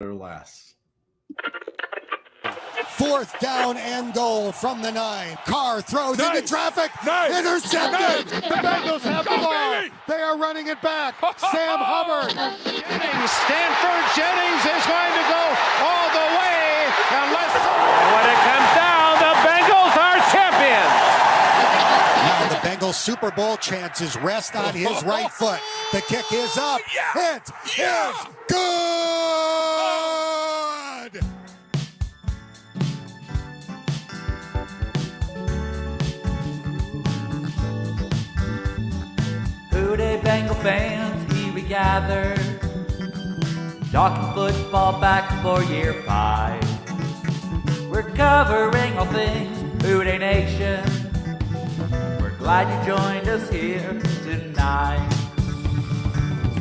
or less. 4th down and goal from the 9. Carr throws into traffic. Intercepted. The Bengals have the ball. They are running it back. Sam Hubbard. Stanford Jennings is going to go all the way. When it comes down, the Bengals are champions. Now the Bengals Super Bowl chances rest on his right foot. The kick is up. It is good. Today, Bengal fans, here we gather, talking football back for year 5. We're covering all things Houday Nation. We're glad you joined us here tonight.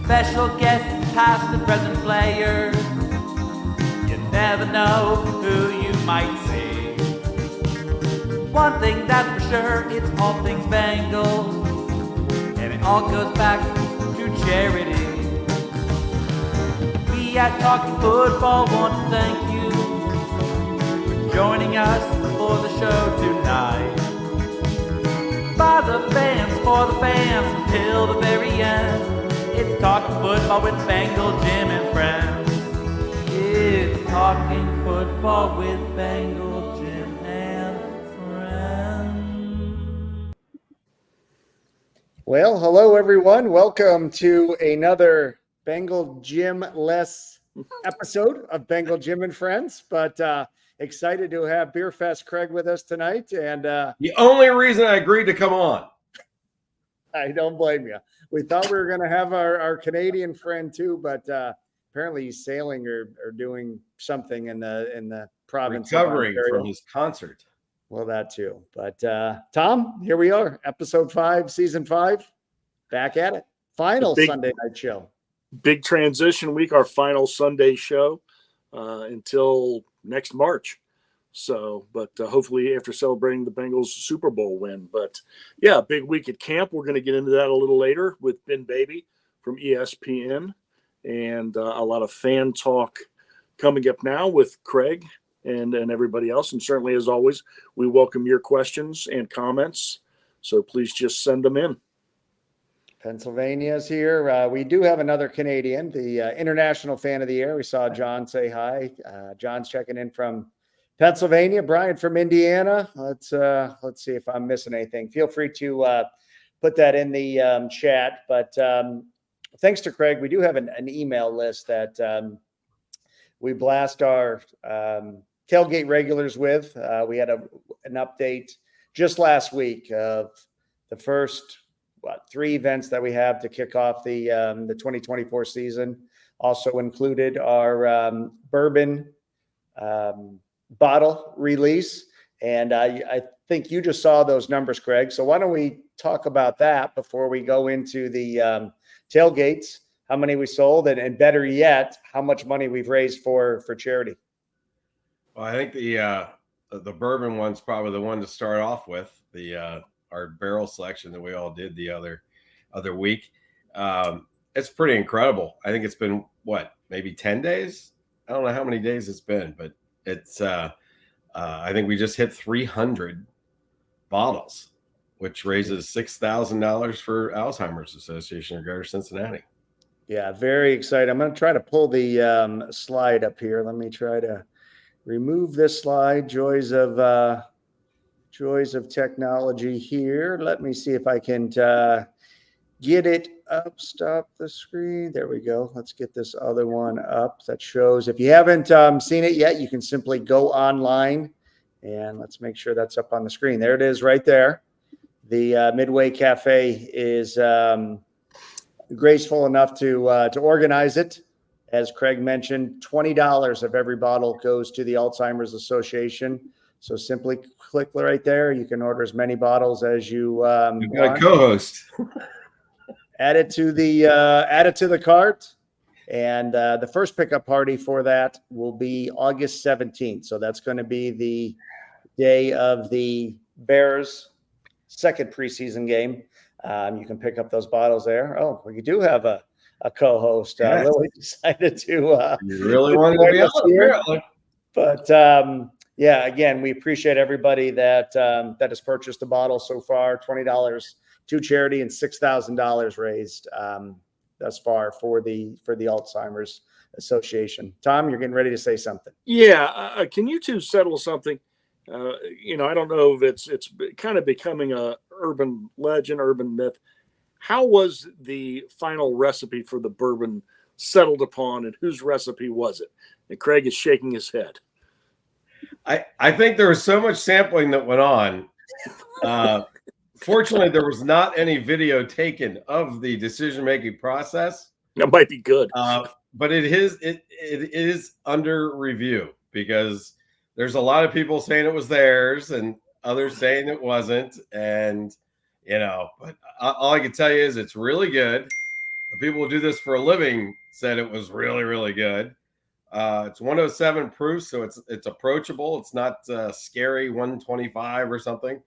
Special guests, past and present players. You never know who you might see. One thing that's for sure, it's all things Bengals. And it all goes back to charity. We at Talking Football want to thank you for joining us for the show tonight. By the fans, for the fans, until the very end. It's Talking Football with Bengal Jim and friends. It's Talking Football with Bengal Jim and friends. Well, hello everyone. Welcome to another Bengal Jim-less episode of Bengal Jim and Friends. But excited to have Beer Fest Craig with us tonight. And The only reason I agreed to come on. I don't blame you. We thought we were going to have our Canadian friend too, but apparently he's sailing or doing something in the province. Recovering from his concert. Well, that too. But Tom, here we are, episode 5, season 5, back at it. Final Sunday night show. Big transition week, our final Sunday show until next March. So, but hopefully after celebrating the Bengals Super Bowl win. But yeah, big week at camp. We're going to get into that a little later with Ben Baby from ESPN and a lot of fan talk coming up now with Craig and everybody else. And certainly, as always, we welcome your questions and comments. So please just send them in. Pennsylvania's here. We do have another Canadian, the International Fan of the Year. We saw John say hi. John's checking in from Pennsylvania. Brian from Indiana. Let's see if I'm missing anything. Feel free to put that in the chat. But thanks to Craig, we do have an email list that we blast our tailgate regulars with. We had an update just last week of the first 3 events that we have to kick off the 2024 season. Also included our bourbon bottle release. And I think you just saw those numbers, Craig. So why don't we talk about that before we go into the tailgates, how many we sold, and better yet, how much money we've raised for charity. Well, I think the bourbon one's probably the one to start off with. Our barrel selection that we all did the other week. It's pretty incredible. I think it's been maybe 10 days. I don't know how many days it's been, but it's I think we just hit 300 bottles, which raises $6,000 for Alzheimer's Association of Greater Cincinnati. Yeah, very excited. I'm going to try to pull the slide up here. Let me try to remove this slide. Joys of technology here. Let me see if I can get it up. Stop the screen. There we go. Let's get this other one up that shows. If you haven't seen it yet, you can simply go online and let's make sure that's up on the screen. There it is right there. The Midway Cafe is graceful enough to organize it. As Craig mentioned, $20 of every bottle goes to the Alzheimer's Association. So simply click right there. You can order as many bottles as you want. Co-host. Add it to the cart, and the first pickup party for that will be August 17th. So that's going to be the day of the Bears' second preseason game. You can pick up those bottles there. Oh, we do have a a co-host. Yes. Lily decided to. You really wanted to be on, apparently. But yeah, again, we appreciate everybody that has purchased a bottle so far. $20 to charity and $6,000 raised thus far for the Alzheimer's Association. Tom, you're getting ready to say something. Yeah, can you two settle something? I don't know if it's kind of becoming a urban legend, urban myth. How was the final recipe for the bourbon settled upon, and whose recipe was it? And Craig is shaking his head. I think there was so much sampling that went on. Fortunately, there was not any video taken of the decision-making process. That might be good. But it is under review because there's a lot of people saying it was theirs and others saying it wasn't. And, but all I can tell you is it's really good. The people who do this for a living said it was really, really good. It's 107 proof, so it's approachable. It's not scary 125 or something.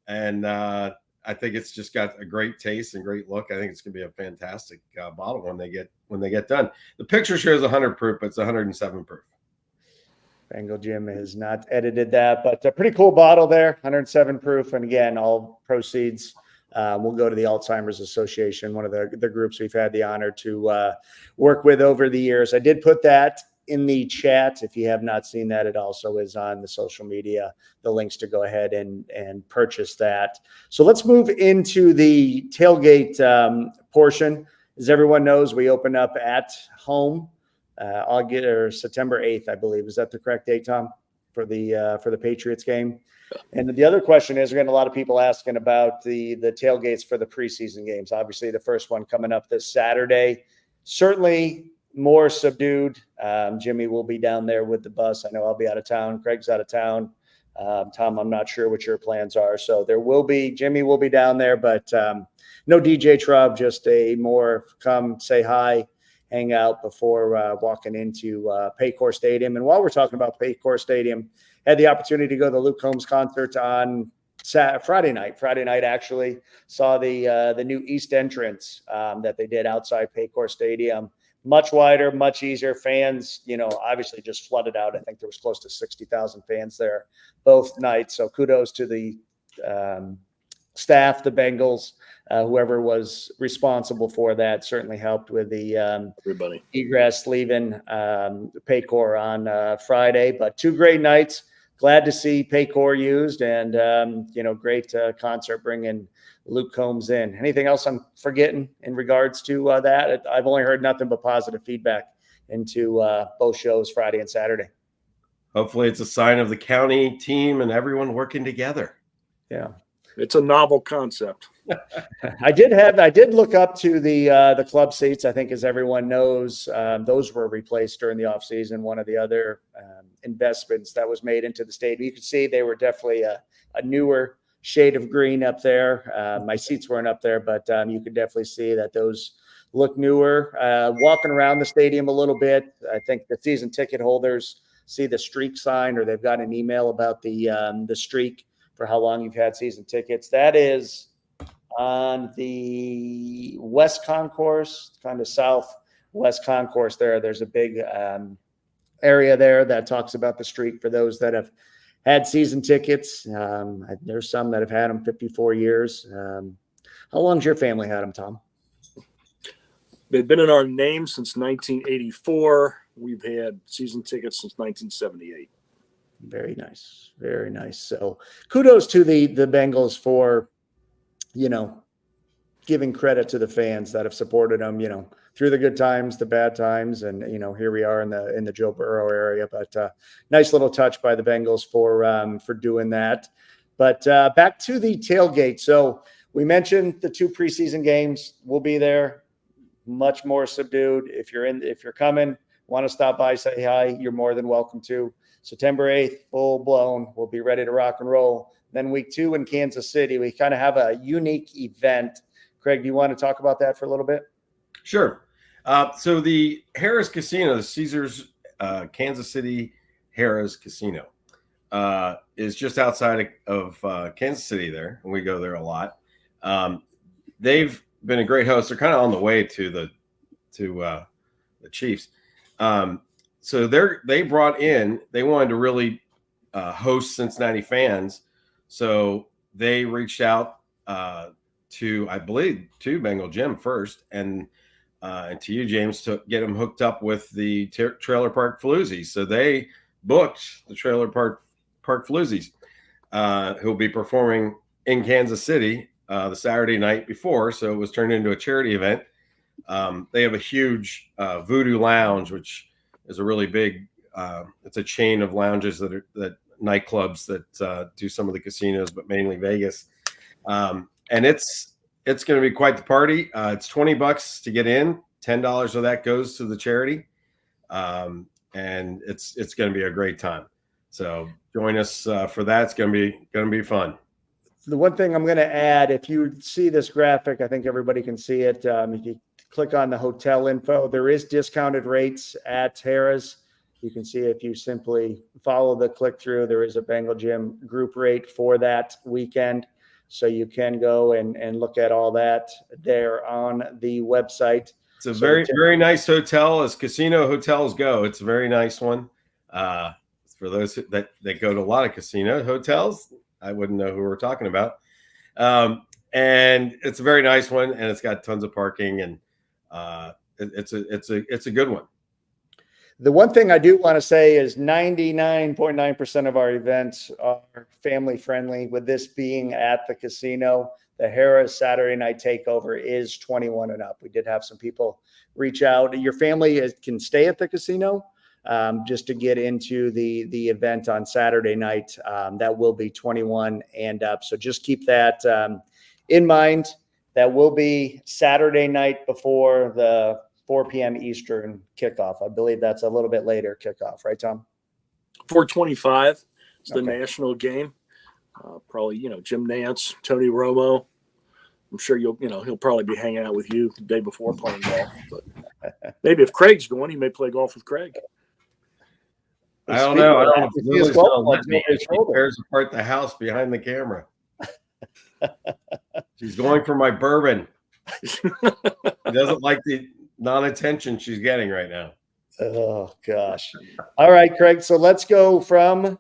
And I think it's just got a great taste and great look. I think it's going to be a fantastic bottle when they get done. The picture shows 100 proof, but it's 107 proof. Bengal Jim has not edited that, but a pretty cool bottle there, 107 proof. And again, all proceeds will go to the Alzheimer's Association, one of the groups we've had the honor to work with over the years. I did put that in the chat. If you have not seen that, it also is on the social media, the links to go ahead and purchase that. So let's move into the tailgate portion. As everyone knows, we open up at home September 8th, I believe. Is that the correct date, Tom, for the Patriots game? And the other question is, we're getting a lot of people asking about the tailgates for the preseason games. Obviously, the first one coming up this Saturday, certainly more subdued. Jimmy will be down there with the bus. I know I'll be out of town. Craig's out of town. Tom, I'm not sure what your plans are. So Jimmy will be down there, but no DJ Trub, just a more come say hi, hang out before walking into Paycor Stadium. And while we're talking about Paycor Stadium, had the opportunity to go to the Luke Combs concert on Friday night, actually. Saw the new East entrance that they did outside Paycor Stadium. Much wider, much easier. Fans, obviously just flooded out. I think there was close to 60,000 fans there both nights. So kudos to the staff, the Bengals, whoever was responsible for that. Certainly helped with the everybody egress leaving Paycor on Friday. But two great nights. Glad to see Paycor used, and great concert bringing Luke Combs in. Anything else I'm forgetting in regards to that? I've only heard nothing but positive feedback into both shows, Friday and Saturday. Hopefully it's a sign of the county team and everyone working together. Yeah. It's a novel concept. I did look up to the club seats. I think, as everyone knows, those were replaced during the offseason. One of the other investments that was made into the stadium. You could see they were definitely a newer shade of green up there. My seats weren't up there, but you could definitely see that those look newer. Walking around the stadium a little bit, I think the season ticket holders see the streak sign, or they've got an email about the streak for how long you've had season tickets. That is on the West Concourse, kind of southwest concourse there. There's a big area there that talks about the streak for those that have had season tickets. There's some that have had them 54 years. How long's your family had them, Tom? They've been in our name since 1984. We've had season tickets since 1978. Very nice. Very nice. So kudos to the Bengals for, giving credit to the fans that have supported them, through the good times, the bad times. And, here we are in the Joe Burrow area, but nice little touch by the Bengals for doing that. But back to the tailgate. So we mentioned the two preseason games will be there, much more subdued. If you're coming, want to stop by, say hi, you're more than welcome to. September 8th, full blown. We'll be ready to rock and roll. Then week 2 in Kansas City, we kind of have a unique event. Craig, do you want to talk about that for a little bit? Sure. So the Harrah's Casino, the Caesars Kansas City Harrah's Casino, is just outside of Kansas City there, and we go there a lot. They've been a great host. They're kind of on the way to to the Chiefs. So they wanted to really host Cincinnati fans. So they reached out to, I believe, to Bengal Jim first, and to you, James, to get them hooked up with the Trailer Park Floozies. So they booked the Trailer Park Floozies, who'll be performing in Kansas City the Saturday night before. So it was turned into a charity event. They have a huge Voodoo Lounge, which is a really big. It's a chain of lounges that nightclubs that do some of the casinos, but mainly Vegas. And it's going to be quite the party. It's $20 to get in. $10 of that goes to the charity, and it's going to be a great time. So join us for that. It's going to be fun. The one thing I'm going to add, if you see this graphic, I think everybody can see it. If you click on the hotel info, there is discounted rates at Harrah's. You can see if you simply follow the click through, there is a Bengal Gym group rate for that weekend. So you can go and look at all that there on the website. It's a very nice hotel, as casino hotels go. It's a very nice one. For those that go to a lot of casino hotels, I wouldn't know who we're talking about. And it's a very nice one, and it's got tons of parking, and it's a good one. The one thing I do want to say is 99.9% of our events are family friendly. With this being at the casino, the Harrah's Saturday night takeover is 21 and up. We did have some people reach out. Your family can stay at the casino just to get into the event on Saturday night. That will be 21 and up. So just keep that in mind. That will be Saturday night before the 4 p.m. Eastern kickoff. I believe that's a little bit later kickoff, right, Tom? 4:25 is the national game. Probably, Jim Nance, Tony Romo. I'm sure he'll probably be hanging out with you the day before playing golf. But maybe if Craig's going, he may play golf with Craig. I don't know. I don't know if Lily's going to let me. She tears apart the house behind the camera. She's going for my bourbon. She doesn't like the non-attention she's getting right now. Oh, gosh. All right, Craig. So let's go from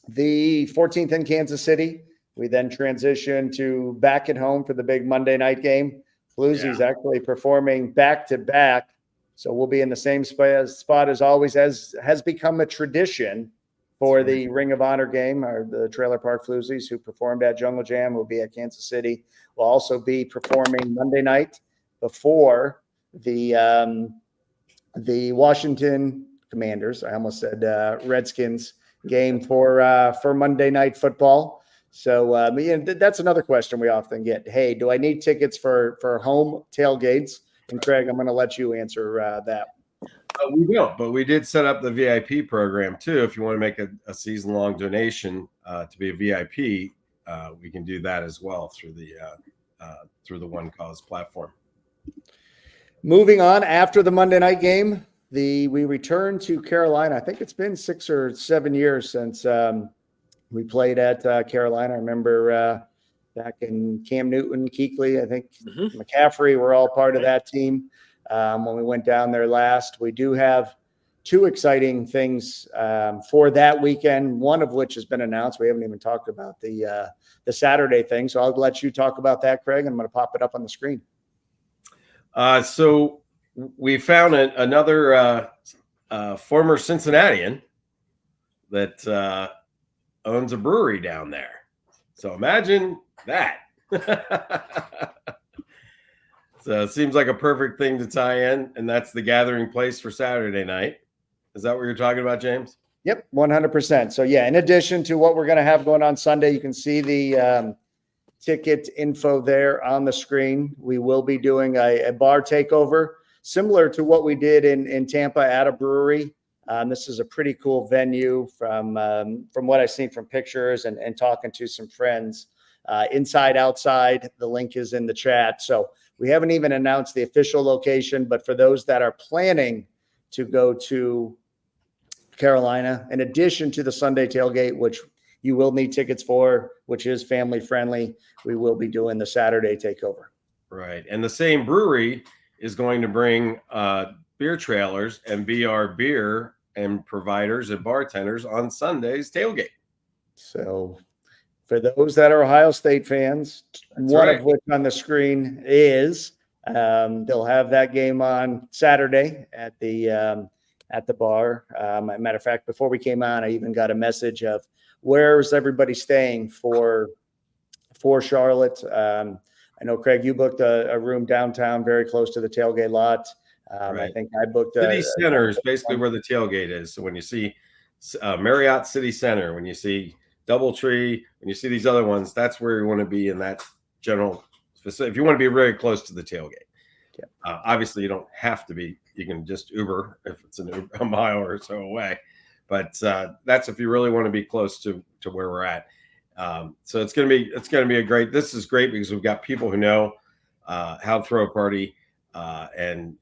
the 14th in Kansas City. We then transition to back at home for the big Monday night game. Floozy's actually performing back-to-back. So we'll be in the same spot as always, as has become a tradition for the Ring of Honor game, or the Trailer Park Floozies, who performed at Jungle Jam, will be at Kansas City. We'll also be performing Monday night before the Washington Commanders, I almost said Redskins game for Monday Night Football. So that's another question we often get. Hey, do I need tickets for home tailgates? And Craig, I'm going to let you answer that. We don't, but we did set up the VIP program too. If you want to make a season-long donation to be a VIP, we can do that as well through the One Cause platform. Moving on, after the Monday night game, we returned to Carolina. I think it's been 6 or 7 years since we played at Carolina. I remember back in Cam Newton, Kuechly, I think McCaffrey were all part of that team when we went down there last. We do have 2 exciting things for that weekend, one of which has been announced. We haven't even talked about the Saturday thing, so I'll let you talk about that, Craig. I'm going to pop it up on the screen. So we found another former Cincinnatian that owns a brewery down there. So imagine that. So it seems like a perfect thing to tie in, and that's the gathering place for Saturday night. Is that what you're talking about, James? Yep, 100%. So yeah, in addition to what we're going to have going on Sunday, you can see the ticket info there on the screen. We will be doing a bar takeover similar to what we did in Tampa at a brewery. This is a pretty cool venue from what I've seen from pictures and talking to some friends. Inside, outside, the link is in the chat. So we haven't even announced the official location, but for those that are planning to go to Carolina, in addition to the Sunday tailgate, which you will need tickets for, which is family friendly, we will be doing the Saturday takeover. Right. And the same brewery is going to bring beer trailers and be our beer and providers and bartenders on Sunday's tailgate. So for those that are Ohio State fans, That's one right. of which on the screen is, they'll have that game on Saturday at the bar. Matter of fact, before we came on, I even got a message of where's everybody staying for Charlotte. I know, Craig, you booked a room downtown very close to the tailgate lot. Right. I think I booked City Center is basically where the tailgate is. So when you see Marriott City Center, when you see Doubletree, when you see these other ones, that's where you want to be in that general facility. If you want to be very close to the tailgate. Yeah. Obviously, you don't have to be. You can just Uber if it's a mile or so away. But that's if you really want to be close to where we're at. So it's gonna be a great. This is great because we've got people who know how to throw a party, and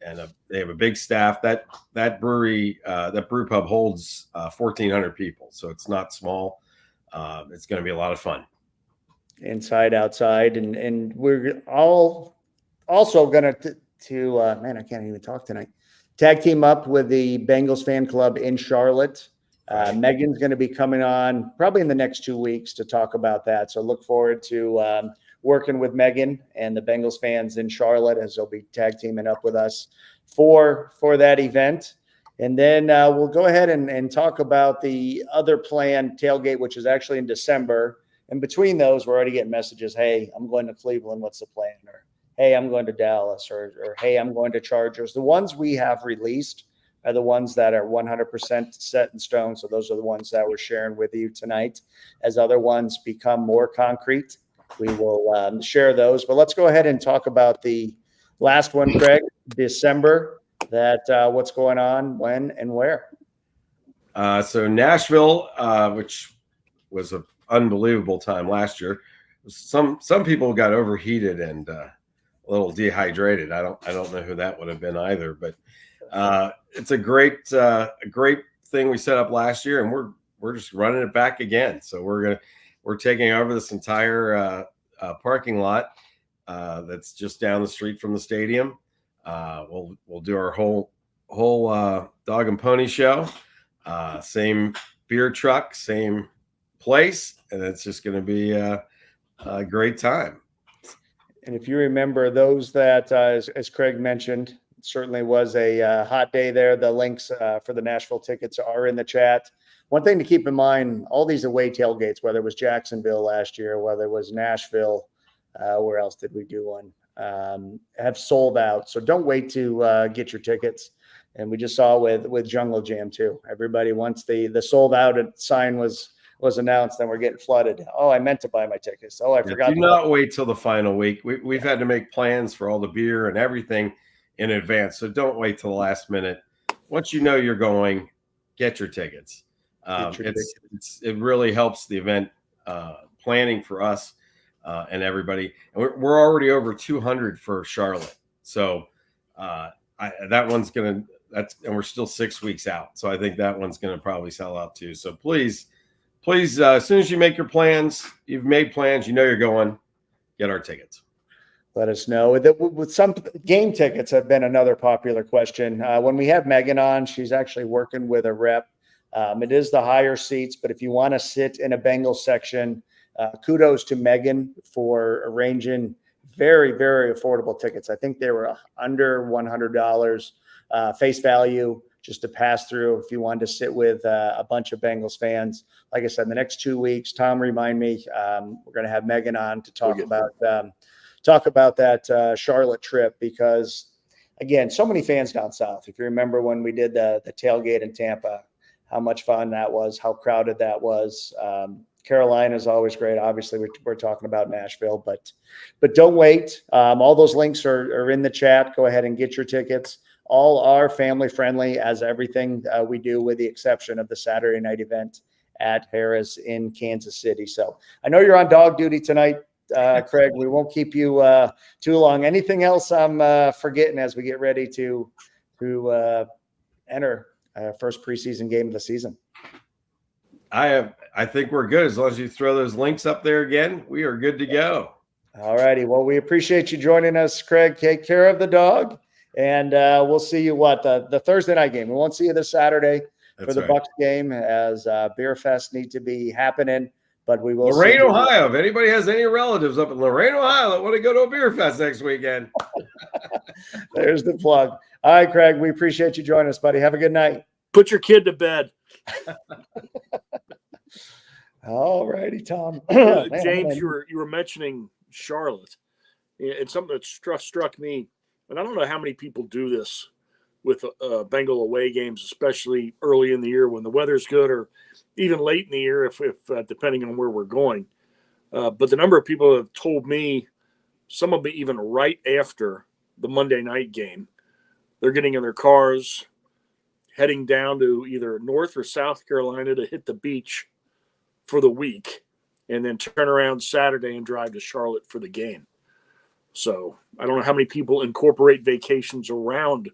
they have a big staff. That brewery, that brew pub holds 1,400 people, so it's not small. It's going to be a lot of fun. Inside, outside, and we're all also going to man, I can't even talk tonight. Tag team up with the Bengals fan club in Charlotte. Megan's going to be coming on probably in the next 2 weeks to talk about that. So look forward to working with Megan and the Bengals fans in Charlotte as they'll be tag teaming up with us for that event. And then we'll go ahead and talk about the other planned tailgate, which is actually in December. And between those, we're already getting messages. Hey, I'm going to Cleveland. What's the plan? Or, hey, I'm going to Dallas, or hey, I'm going to Chargers. The ones we have released are the ones that are 100% set in stone. So those are the ones that we're sharing with you tonight. As other ones become more concrete, we will share those. But let's go ahead and talk about the last one, Craig, December, what's going on, when, and where. So Nashville, which was an unbelievable time last year. Some people got overheated and a little dehydrated. I don't know who that would have been either, but it's a great thing we set up last year, and we're just running it back again. So we're taking over this entire parking lot that's just down the street from the stadium. We'll do our whole dog and pony show, same beer truck, same place, and it's just going to be a great time. And if you remember those that, as Craig mentioned, certainly was a hot day there. The links for the Nashville tickets are in the chat. One thing to keep in mind, all these away tailgates, whether it was Jacksonville last year, whether it was Nashville, where else did we do one, have sold out. So don't wait to get your tickets. And we just saw with Jungle Jam too. Everybody, once the sold out sign was announced, then we're getting flooded. Oh, I meant to buy my tickets. Oh, I forgot. Do not wait till the final week. We've had to make plans for all the beer and everything in advance. So don't wait till the last minute. Once you know you're going, get your tickets. It really helps the event planning for us and everybody. And we're already over 200 for Charlotte. So that one's going to, and we're still 6 weeks out. So I think that one's going to probably sell out too. So please, as soon as you make your plans, you've made plans, you know you're going, get our tickets. Let us know. With some game tickets have been another popular question. When we have Megan on, she's actually working with a rep. It is the higher seats, but if you want to sit in a Bengals section, kudos to Megan for arranging very, very affordable tickets. I think they were under $100 face value just to pass through if you wanted to sit with a bunch of Bengals fans. Like I said, in the next 2 weeks, Tom, remind me, we're going to have Megan on to talk about that Charlotte trip, because again, so many fans down south. If you remember when we did the tailgate in Tampa, how much fun that was, how crowded that was. Carolina is always great. Obviously, we're talking about Nashville, but don't wait. All those links are in the chat. Go ahead and get your tickets. All are family friendly, as everything we do, with the exception of the Saturday night event at Harrah's in Kansas City. So I know you're on dog duty tonight, Craig. We won't keep you too long. Anything else I'm forgetting as we get ready to enter first preseason game of the season? I think we're good. As long as you throw those links up there again, we are good to go. All righty. Well, we appreciate you joining us, Craig. Take care of the dog, And we'll see you the Thursday night game. We won't see you this Saturday for the Bucs game, as Beer Fest need to be happening. But we will Lorain, see you. Ohio. If anybody has any relatives up in Lorain, Ohio that want to go to a Beer Fest next weekend. There's the plug. All right, Craig, we appreciate you joining us, buddy. Have a good night. Put your kid to bed. All righty, Tom. James, you were mentioning Charlotte, and something that struck me, and I don't know how many people do this with Bengal away games, especially early in the year when the weather's good, or even late in the year, if depending on where we're going. But the number of people have told me, some of them even right after the Monday night game, they're getting in their cars, heading down to either North or South Carolina to hit the beach for the week, and then turn around Saturday and drive to Charlotte for the game. So I don't know how many people incorporate vacations around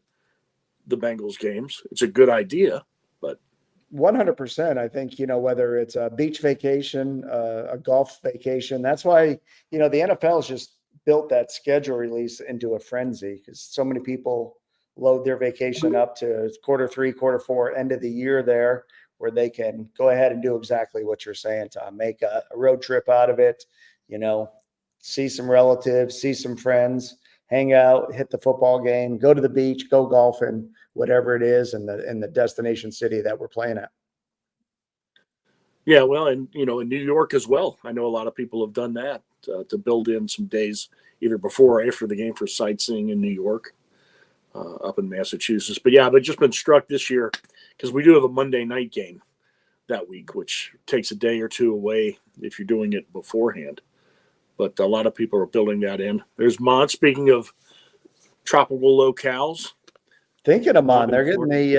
the Bengals games. It's a good idea, but 100%. I think, whether it's a beach vacation, a golf vacation, that's why, the NFL has just built that schedule release into a frenzy, because so many people load their vacation up to Q3, Q4, end of the year there, where they can go ahead and do exactly what you're saying, Tom. Make a road trip out of it, see some relatives, see some friends, hang out, hit the football game, go to the beach, go golfing, whatever it is in the destination city that we're playing at. Yeah, well, and in New York as well. I know a lot of people have done that to build in some days either before or after the game for sightseeing in New York, up in Massachusetts. But yeah, I've just been struck this year because we do have a Monday night game that week, which takes a day or two away if you're doing it beforehand. But a lot of people are building that in. There's Mon. Speaking of tropical locales, thinking of Mon, they're getting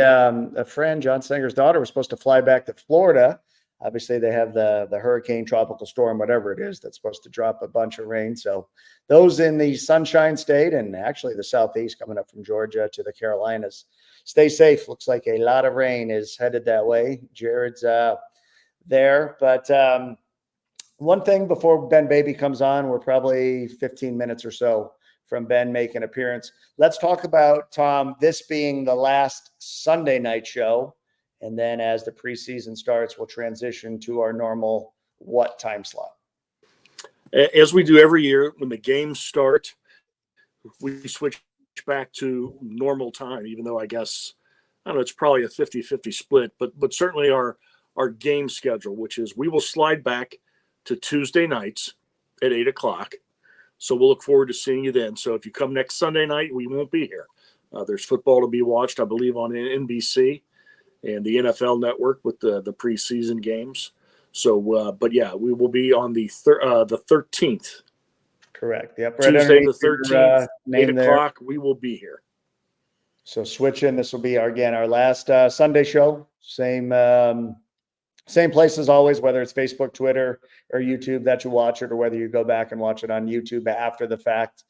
a friend, John Singer's daughter, was supposed to fly back to Florida. Obviously, they have the hurricane, tropical storm, whatever it is, that's supposed to drop a bunch of rain. So those in the Sunshine State and actually the Southeast, coming up from Georgia to the Carolinas, stay safe. Looks like a lot of rain is headed that way. Jared's there. But one thing before Ben Baby comes on, we're probably 15 minutes or so from Ben making an appearance. Let's talk about, Tom, this being the last Sunday night show. And then as the preseason starts, we'll transition to our normal time slot. As we do every year, when the games start, we switch back to normal time, even though I guess, I don't know, it's probably a 50-50 split, but certainly our game schedule, which is we will slide back to Tuesday nights at 8:00. So we'll look forward to seeing you then. So if you come next Sunday night, we won't be here. There's football to be watched, I believe, on NBC and the NFL Network with the preseason games. So, but yeah, we will be on the 13th. Correct. Yep. Right, Tuesday the 13th, 8:00. We will be here. So switch in. This will be our last Sunday show. Same place as always, whether it's Facebook, Twitter, or YouTube that you watch it, or whether you go back and watch it on YouTube after the fact,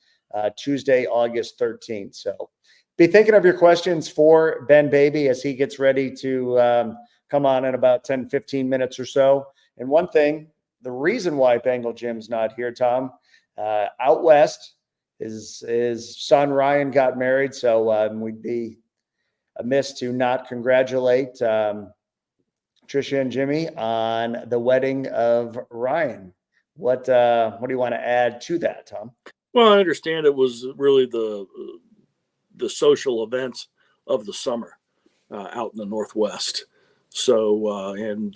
Tuesday, August 13th. So be thinking of your questions for Ben Baby as he gets ready to come on in about 10, 15 minutes or so. And one thing, the reason why Bengal Jim's not here, Tom, out west, his son Ryan got married. So we'd be amiss to not congratulate Tricia and Jimmy on the wedding of Ryan. What do you want to add to that, Tom? Well, I understand it was really the social event of the summer out in the Northwest. So, and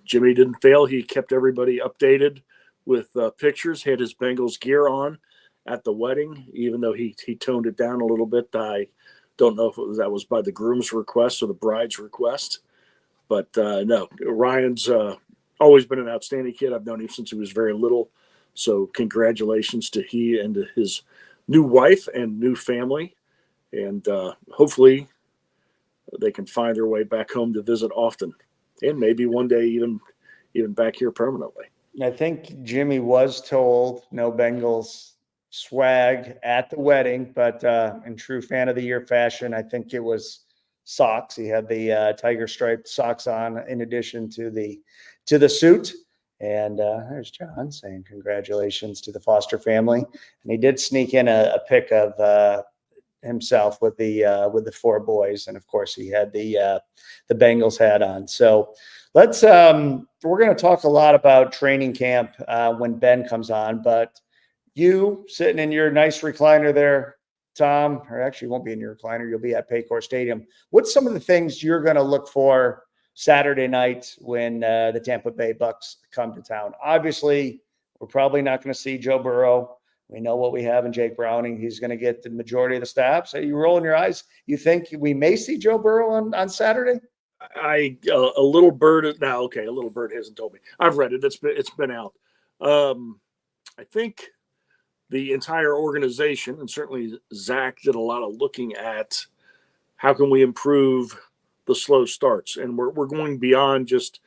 Jimmy didn't fail. He kept everybody updated with pictures, had his Bengals gear on at the wedding, even though he toned it down a little bit. I don't know if that was by the groom's request or the bride's request. But no, Ryan's always been an outstanding kid. I've known him since he was very little. So congratulations to he and to his new wife and new family. And hopefully they can find their way back home to visit often. And maybe one day even back here permanently. I think Jimmy was told no Bengals swag at the wedding, but in true fan of the year fashion, I think it was socks. He had the tiger striped socks on in addition to the suit. And there's John saying congratulations to the Foster family. And he did sneak in a pic of himself with the four boys, and of course he had the Bengals hat on. So let's we're going to talk a lot about training camp when Ben comes on, but you sitting in your nice recliner there, Tom, or actually you won't be in your recliner, you'll be at Paycor Stadium. What's some of the things you're going to look for Saturday night when the Tampa Bay Bucks come to town? Obviously, we're probably not going to see Joe Burrow. We know what we have in Jake Browning. He's going to get the majority of the snaps. Are you rolling your eyes? You think we may see Joe Burrow on Saturday? A little bird now. Okay, a little bird hasn't told me. I've read it. It's been out. I think the entire organization, and certainly Zach, did a lot of looking at how can we improve the slow starts, and we're going beyond just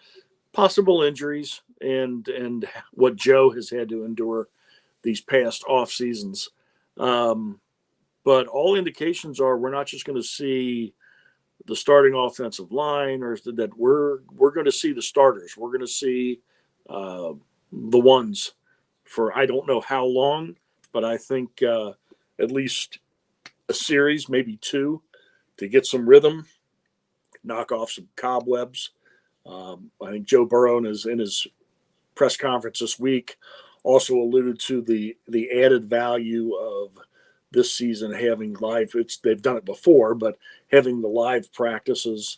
possible injuries and what Joe has had to endure these past off seasons. But all indications are we're not just going to see the starting offensive line, or that we're going to see the starters. We're going to see the ones for I don't know how long, but I think at least a series, maybe two, to get some rhythm, knock off some cobwebs. I think Joe Burrow in his press conference this week also alluded to the added value of this season having live. They've done it before, but having the live practices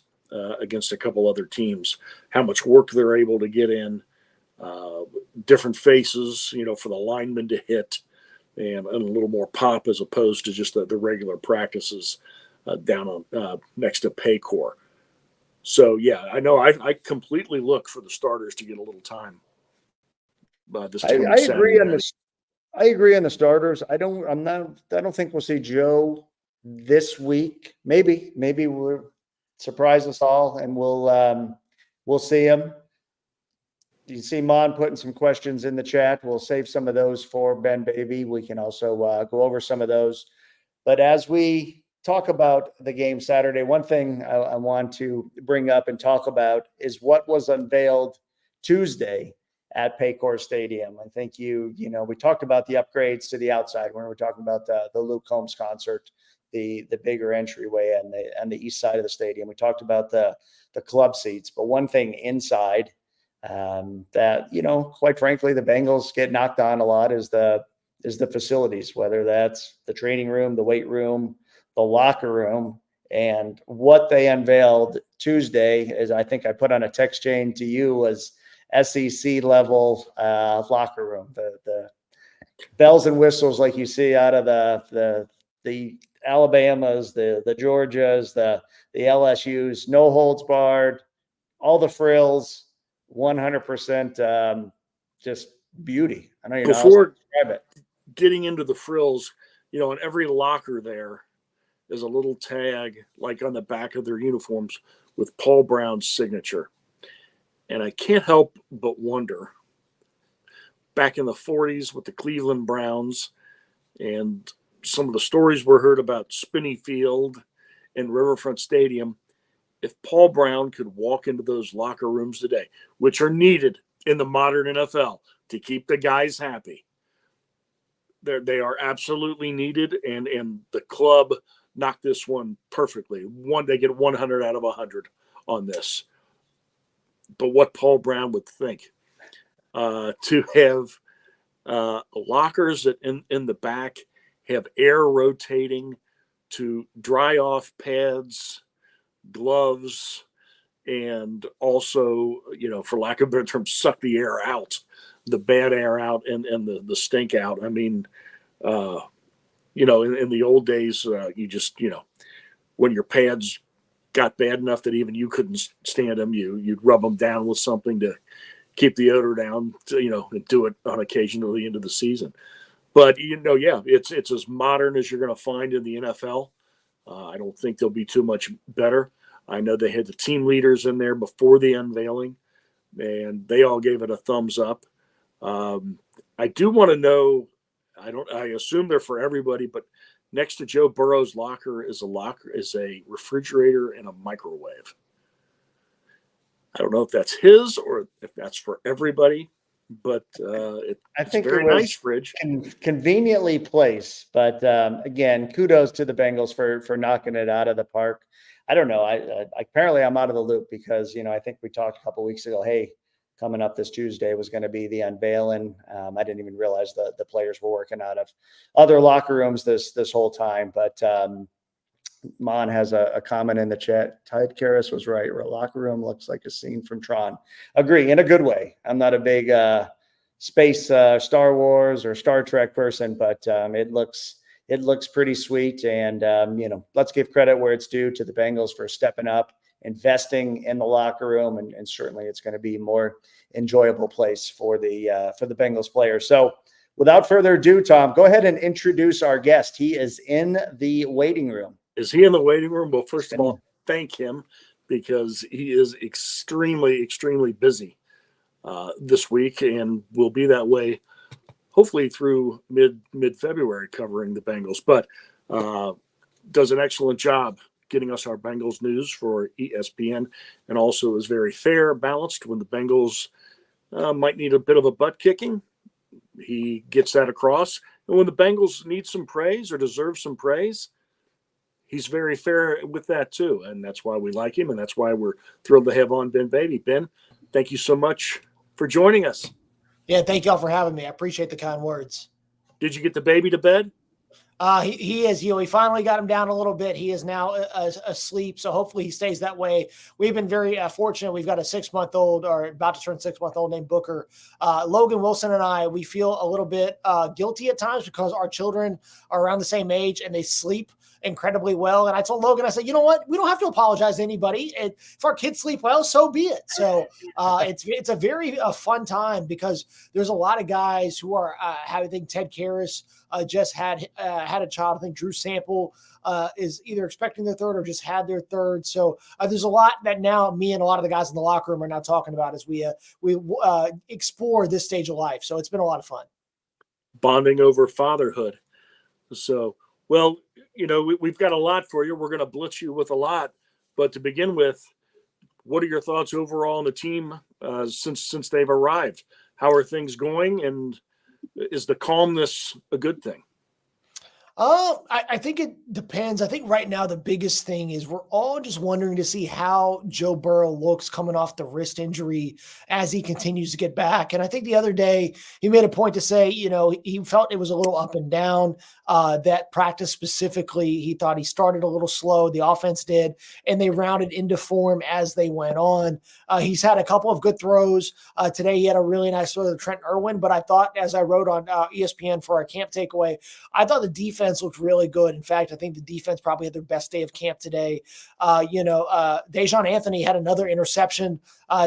against a couple other teams, how much work they're able to get in, different faces, for the linemen to hit, and a little more pop as opposed to just the regular practices down on next to Paycor. So yeah, I know I completely look for the starters to get a little time. I agree on this. I agree on the starters. I don't think we'll see Joe this week. Maybe we'll surprise us all and we'll see him. You see Mon putting some questions in the chat. We'll save some of those for Ben Baby. We can also go over some of those. But as we talk about the game Saturday, one thing I want to bring up and talk about is what was unveiled Tuesday at Paycor Stadium. I think we talked about the upgrades to the outside when we were talking about the Luke Combs concert, the bigger entryway on the east side of the stadium. We talked about the club seats, but one thing inside that, quite frankly, the Bengals get knocked on a lot is the facilities, whether that's the training room, the weight room, the locker room. And what they unveiled Tuesday is, I think I put on a text chain to you, was SEC level locker room, the bells and whistles like you see out of the Alabamas, the Georgias, the LSUs, no holds barred, all the frills, 100% just beauty. I know you know before describe it. Getting into the frills, in every locker there is a little tag, like on the back of their uniforms, with Paul Brown's signature. And I can't help but wonder, back in the 40s with the Cleveland Browns and some of the stories were heard about Spinney Field and Riverfront Stadium, if Paul Brown could walk into those locker rooms today, which are needed in the modern NFL to keep the guys happy. They are absolutely needed, and the club knocked this one perfectly. They get 100 out of 100 on this. But what Paul Brown would think to have lockers that in the back have air rotating to dry off pads, gloves, and also, for lack of a better term, suck the air out, the bad air out and the stink out. I mean, in the old days, you just, when your pads got bad enough that even you couldn't stand them, you'd rub them down with something to keep the odor down, and do it on occasion till the end of the season. But, it's as modern as you're going to find in the NFL. I don't think they'll be too much better. I know they had the team leaders in there before the unveiling, and they all gave it a thumbs up. I do want to know, I assume they're for everybody, but next to Joe Burrow's locker is a refrigerator and a microwave. I don't know if that's his or if that's for everybody. but I it's think very it was nice fridge. conveniently placed, but again, kudos to the Bengals for knocking it out of the park. I don't know. I apparently I'm out of the loop because I think we talked a couple of weeks ago. Hey, coming up this Tuesday was going to be the unveiling. I didn't even realize the players were working out of other locker rooms this whole time. But Mon has a comment in the chat. Tide Karras was right. Our locker room looks like a scene from Tron. Agree, in a good way. I'm not a big space Star Wars or Star Trek person, but it looks pretty sweet. And let's give credit where it's due to the Bengals for stepping up, investing in the locker room, and certainly it's going to be a more enjoyable place for the Bengals players. So without further ado, Tom, go ahead and introduce our guest. He is in the waiting room. Is he in the waiting room? Well, first of all, thank him because he is extremely, extremely busy this week and will be that way hopefully through mid-February covering the Bengals, but does an excellent job getting us our Bengals news for ESPN, and also is very fair, balanced when the Bengals might need a bit of a butt kicking. He gets that across. And when the Bengals need some praise or deserve some praise, he's very fair with that too. And that's why we like him. And that's why we're thrilled to have on Ben Beatty. Ben, thank you so much for joining us. Yeah, thank y'all for having me. I appreciate the kind words. Did you get the baby to bed? He is. We finally got him down a little bit. He is now asleep, so hopefully he stays that way. We've been very fortunate. We've got a 6-month-old, or about to turn 6-month-old, named Booker. Logan Wilson and I, we feel a little bit guilty at times because our children are around the same age and they sleep incredibly well. And I told Logan, I said, you know what? We don't have to apologize to anybody. If our kids sleep well, so be it. So it's a very fun time because there's a lot of guys who are I think Ted Karras just had a child. I think Drew Sample is either expecting their third or just had their third. So there's a lot that now me and a lot of the guys in the locker room are now talking about as we explore this stage of life. So it's been a lot of fun. Bonding over fatherhood. So, well, we've got a lot for you. We're going to blitz you with a lot. But to begin with, what are your thoughts overall on the team since they've arrived? How are things going? And is the calmness a good thing? I think it depends. I think right now the biggest thing is we're all just wondering to see how Joe Burrow looks coming off the wrist injury as he continues to get back. And I think the other day he made a point to say, he felt it was a little up and down. That practice specifically, he thought he started a little slow. The offense did, and they rounded into form as they went on. He's had a couple of good throws. Today he had a really nice throw to Trent Irwin, but I thought, as I wrote on ESPN for our camp takeaway, I thought the defense looked really good. In fact, I think the defense probably had their best day of camp today. Dejon Anthony had another interception.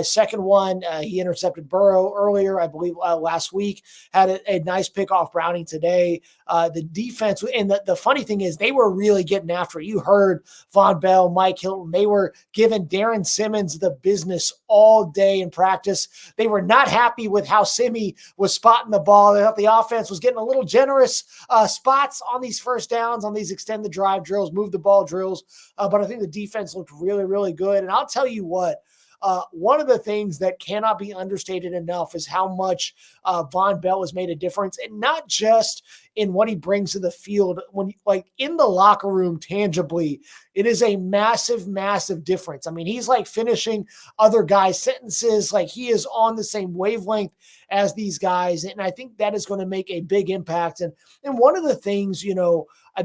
Second one, he intercepted Burrow earlier, I believe last week, had a nice pick off Browning today. The defense, and the funny thing is they were really getting after it. You heard Von Bell, Mike Hilton, they were giving Darren Simmons the business all day in practice. They were not happy with how Simi was spotting the ball. They thought the offense was getting a little generous spots on these first downs, on these extended drive drills, move the ball drills. But I think the defense looked really, really good. And I'll tell you what, one of the things that cannot be understated enough is how much Von Bell has made a difference, and not just in what he brings to the field, when in the locker room tangibly, it is a massive, massive difference. I mean, he's like finishing other guys' sentences, like he is on the same wavelength as these guys. And I think that is going to make a big impact. And one of the things,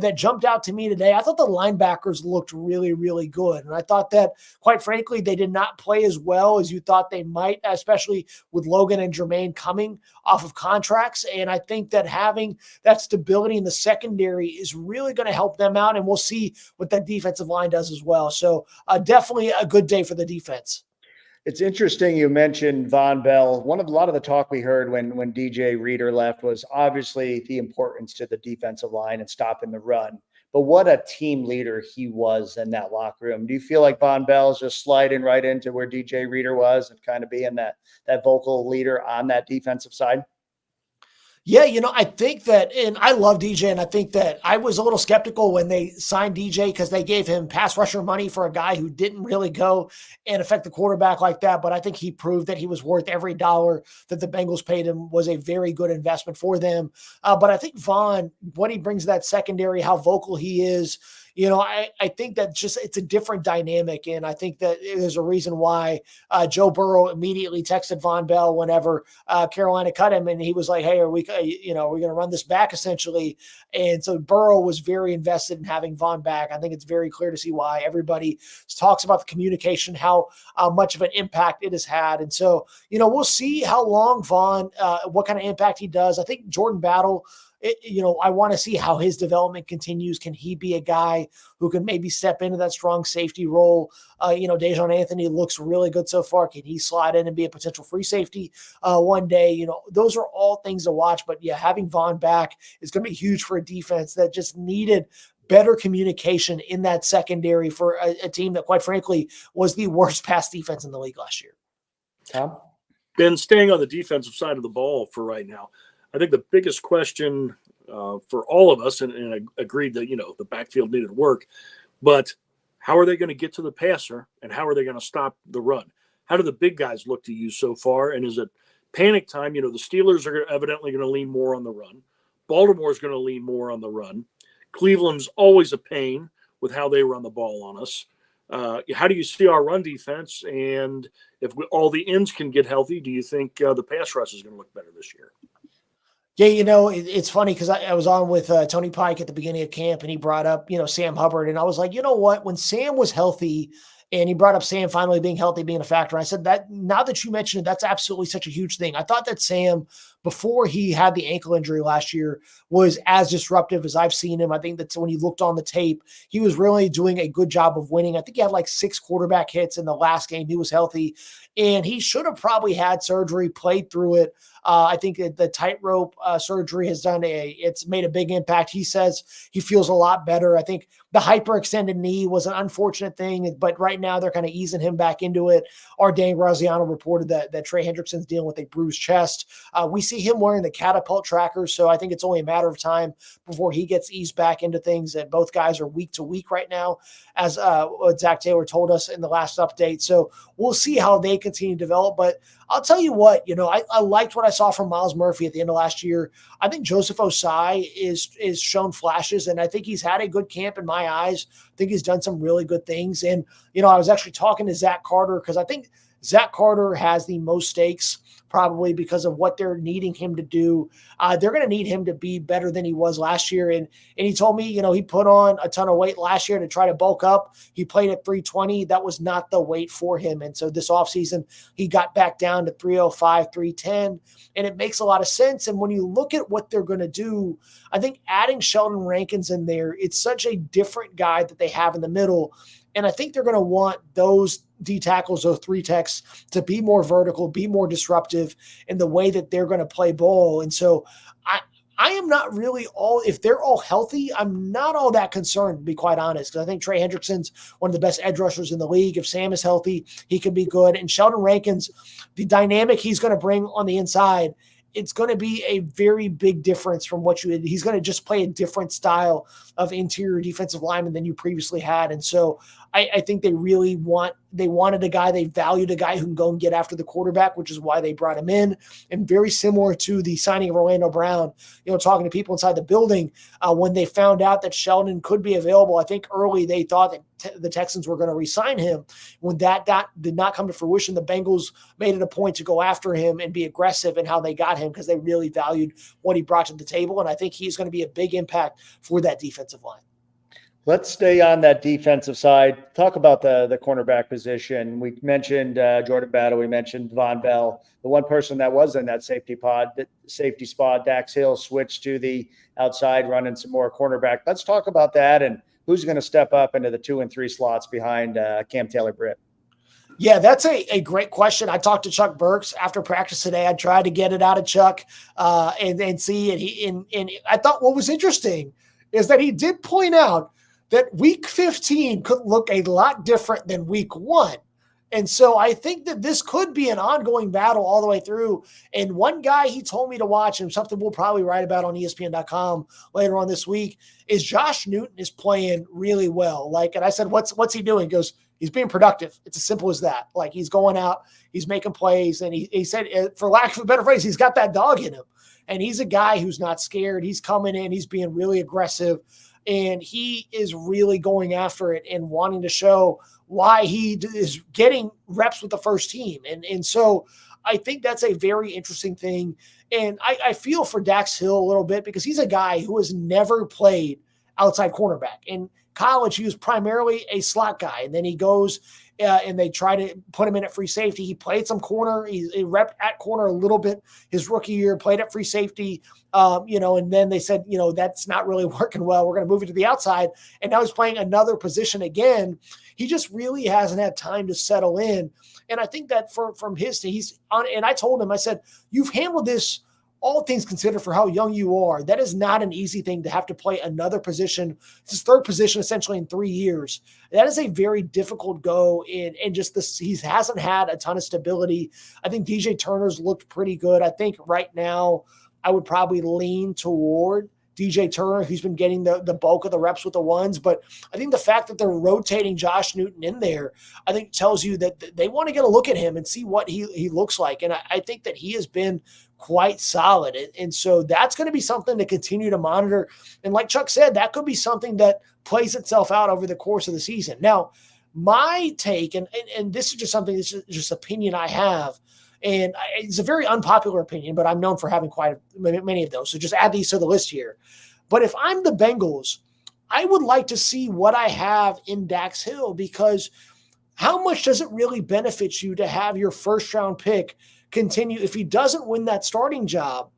that jumped out to me today, I thought the linebackers looked really, really good. And I thought that, quite frankly, they did not play as well as you thought they might, especially with Logan and Jermaine coming off of contracts. And I think that having that stability in the secondary is really going to help them out. And we'll see what that defensive line does as well. So definitely a good day for the defense. It's interesting you mentioned Von Bell. A lot of the talk we heard when DJ Reader left was obviously the importance to the defensive line and stopping the run. But what a team leader he was in that locker room. Do you feel like Von Bell is just sliding right into where DJ Reader was and kind of being that vocal leader on that defensive side? Yeah, I think that, and I love DJ, and I think that I was a little skeptical when they signed DJ because they gave him pass rusher money for a guy who didn't really go and affect the quarterback like that. But I think he proved that he was worth every dollar that the Bengals paid him, was a very good investment for them. But I think Vaughn, what he brings to that secondary, how vocal he is, I think that just it's a different dynamic. And I think that there's a reason why Joe Burrow immediately texted Von Bell whenever Carolina cut him, and he was like, "Hey, are we going to run this back essentially?" And so Burrow was very invested in having Von back. I think it's very clear to see why. Everybody talks about the communication, how much of an impact it has had, and so we'll see how long Von, what kind of impact he does. I think Jordan Battle. I want to see how his development continues. Can he be a guy who can maybe step into that strong safety role? Dejon Anthony looks really good so far. Can he slide in and be a potential free safety one day? Those are all things to watch. But yeah, having Vaughn back is going to be huge for a defense that just needed better communication in that secondary for a team that, quite frankly, was the worst pass defense in the league last year. Tom? Ben, staying on the defensive side of the ball for right now, I think the biggest question for all of us, and I agreed that, the backfield needed work, but how are they going to get to the passer, and how are they going to stop the run? How do the big guys look to you so far? And is it panic time? The Steelers are evidently going to lean more on the run. Baltimore is going to lean more on the run. Cleveland's always a pain with how they run the ball on us. How do you see our run defense? And if all the ends can get healthy, do you think the pass rush is going to look better this year? Yeah, it's funny because I was on with Tony Pike at the beginning of camp, and he brought up, Sam Hubbard. And I was like, you know what? When Sam was healthy, and he brought up Sam finally being healthy, being a factor, I said that now that you mentioned it, that's absolutely such a huge thing. I thought that Sam, before he had the ankle injury last year, was as disruptive as I've seen him. I think that when you looked on the tape, he was really doing a good job of winning. I think he had like 6 quarterback hits in the last game. He was healthy, and he should have probably had surgery, played through it. I think that the tightrope surgery it's made a big impact. He says he feels a lot better. I think the hyperextended knee was an unfortunate thing, but right now they're kind of easing him back into it. Our Dane Graziano reported that Trey Hendrickson's dealing with a bruised chest. We see him wearing the catapult trackers, so I think it's only a matter of time before he gets eased back into things. That both guys are week to week right now, as Zach Taylor told us in the last update. So we'll see how they continue to develop. But I'll tell you what, I liked what I saw from Miles Murphy at the end of last year. I think Joseph Osai is shown flashes, and I think he's had a good camp in my eyes. I think he's done some really good things. And, I was actually talking to Zach Carter because I think Zach Carter has the most stakes, probably because of what they're needing him to do. They're going to need him to be better than he was last year. And he told me, he put on a ton of weight last year to try to bulk up. He played at 320. That was not the weight for him. And so this offseason, he got back down to 305, 310. And it makes a lot of sense. And when you look at what they're going to do, I think adding Sheldon Rankins in there, it's such a different guy that they have in the middle. And I think they're going to want those D tackles, those 3 techs, to be more vertical, be more disruptive in the way that they're going to play ball. And so I am not really if they're all healthy, I'm not all that concerned, to be quite honest, because I think Trey Hendrickson's one of the best edge rushers in the league. If Sam is healthy, he can be good. And Sheldon Rankins, the dynamic he's going to bring on the inside, it's going to be a very big difference from what he's going to just play a different style of interior defensive lineman than you previously had. And so I think they wanted a guy, they valued a guy who can go and get after the quarterback, which is why they brought him in. And very similar to the signing of Orlando Brown, talking to people inside the building, when they found out that Sheldon could be available, I think early they thought that the Texans were going to re-sign him. When that did not come to fruition, the Bengals made it a point to go after him and be aggressive in how they got him, because they really valued what he brought to the table. And I think he's going to be a big impact for that defensive line. Let's stay on that defensive side. Talk about the cornerback position. We mentioned Jordan Battle. We mentioned Von Bell. The one person that was in that safety spot, Dax Hill, switched to the outside, running some more cornerback. Let's talk about that and who's going to step up into the 2 and 3 slots behind Cam Taylor-Britt. Yeah, that's a great question. I talked to Chuck Burks after practice today. I tried to get it out of Chuck and see. And I thought what was interesting is that he did point out that week 15 could look a lot different than week 1. And so I think that this could be an ongoing battle all the way through. And one guy he told me to watch, and something we'll probably write about on ESPN.com later on this week, is Josh Newton is playing really well. Like, and I said, what's he doing? He goes, he's being productive. It's as simple as that. Like, he's going out, he's making plays. And he said, for lack of a better phrase, he's got that dog in him. And he's a guy who's not scared. He's coming in, he's being really aggressive, and he is really going after it and wanting to show why he is getting reps with the first team. And so I think that's a very interesting thing. And I feel for Dax Hill a little bit because he's a guy who has never played outside cornerback. In college, he was primarily a slot guy. And then he goes and they try to put him in at free safety. He played some corner. He repped at corner a little bit his rookie year, played at free safety, and then they said, that's not really working well. We're going to move it to the outside. And now he's playing another position again. He just really hasn't had time to settle in. And I think that from his, he's on, and I told him, I said, you've handled this, all things considered, for how young you are. That is not an easy thing to have to play another position. It's his third position essentially in 3 years. That is a very difficult go in, and just this, he hasn't had a ton of stability. I think DJ Turner's looked pretty good. I think right now I would probably lean toward DJ Turner, who's been getting the bulk of the reps with the ones. But I think the fact that they're rotating Josh Newton in there, I think tells you that they want to get a look at him and see what he looks like. And I think that he has been quite solid. And so that's going to be something to continue to monitor. And like Chuck said, that could be something that plays itself out over the course of the season. Now, my take, and this is just something that's just opinion I have, and it's a very unpopular opinion, but I'm known for having quite many of those. So just add these to the list here. But if I'm the Bengals, I would like to see what I have in Dax Hill, because how much does it really benefit you to have your first round pick continue? If he doesn't win that starting job,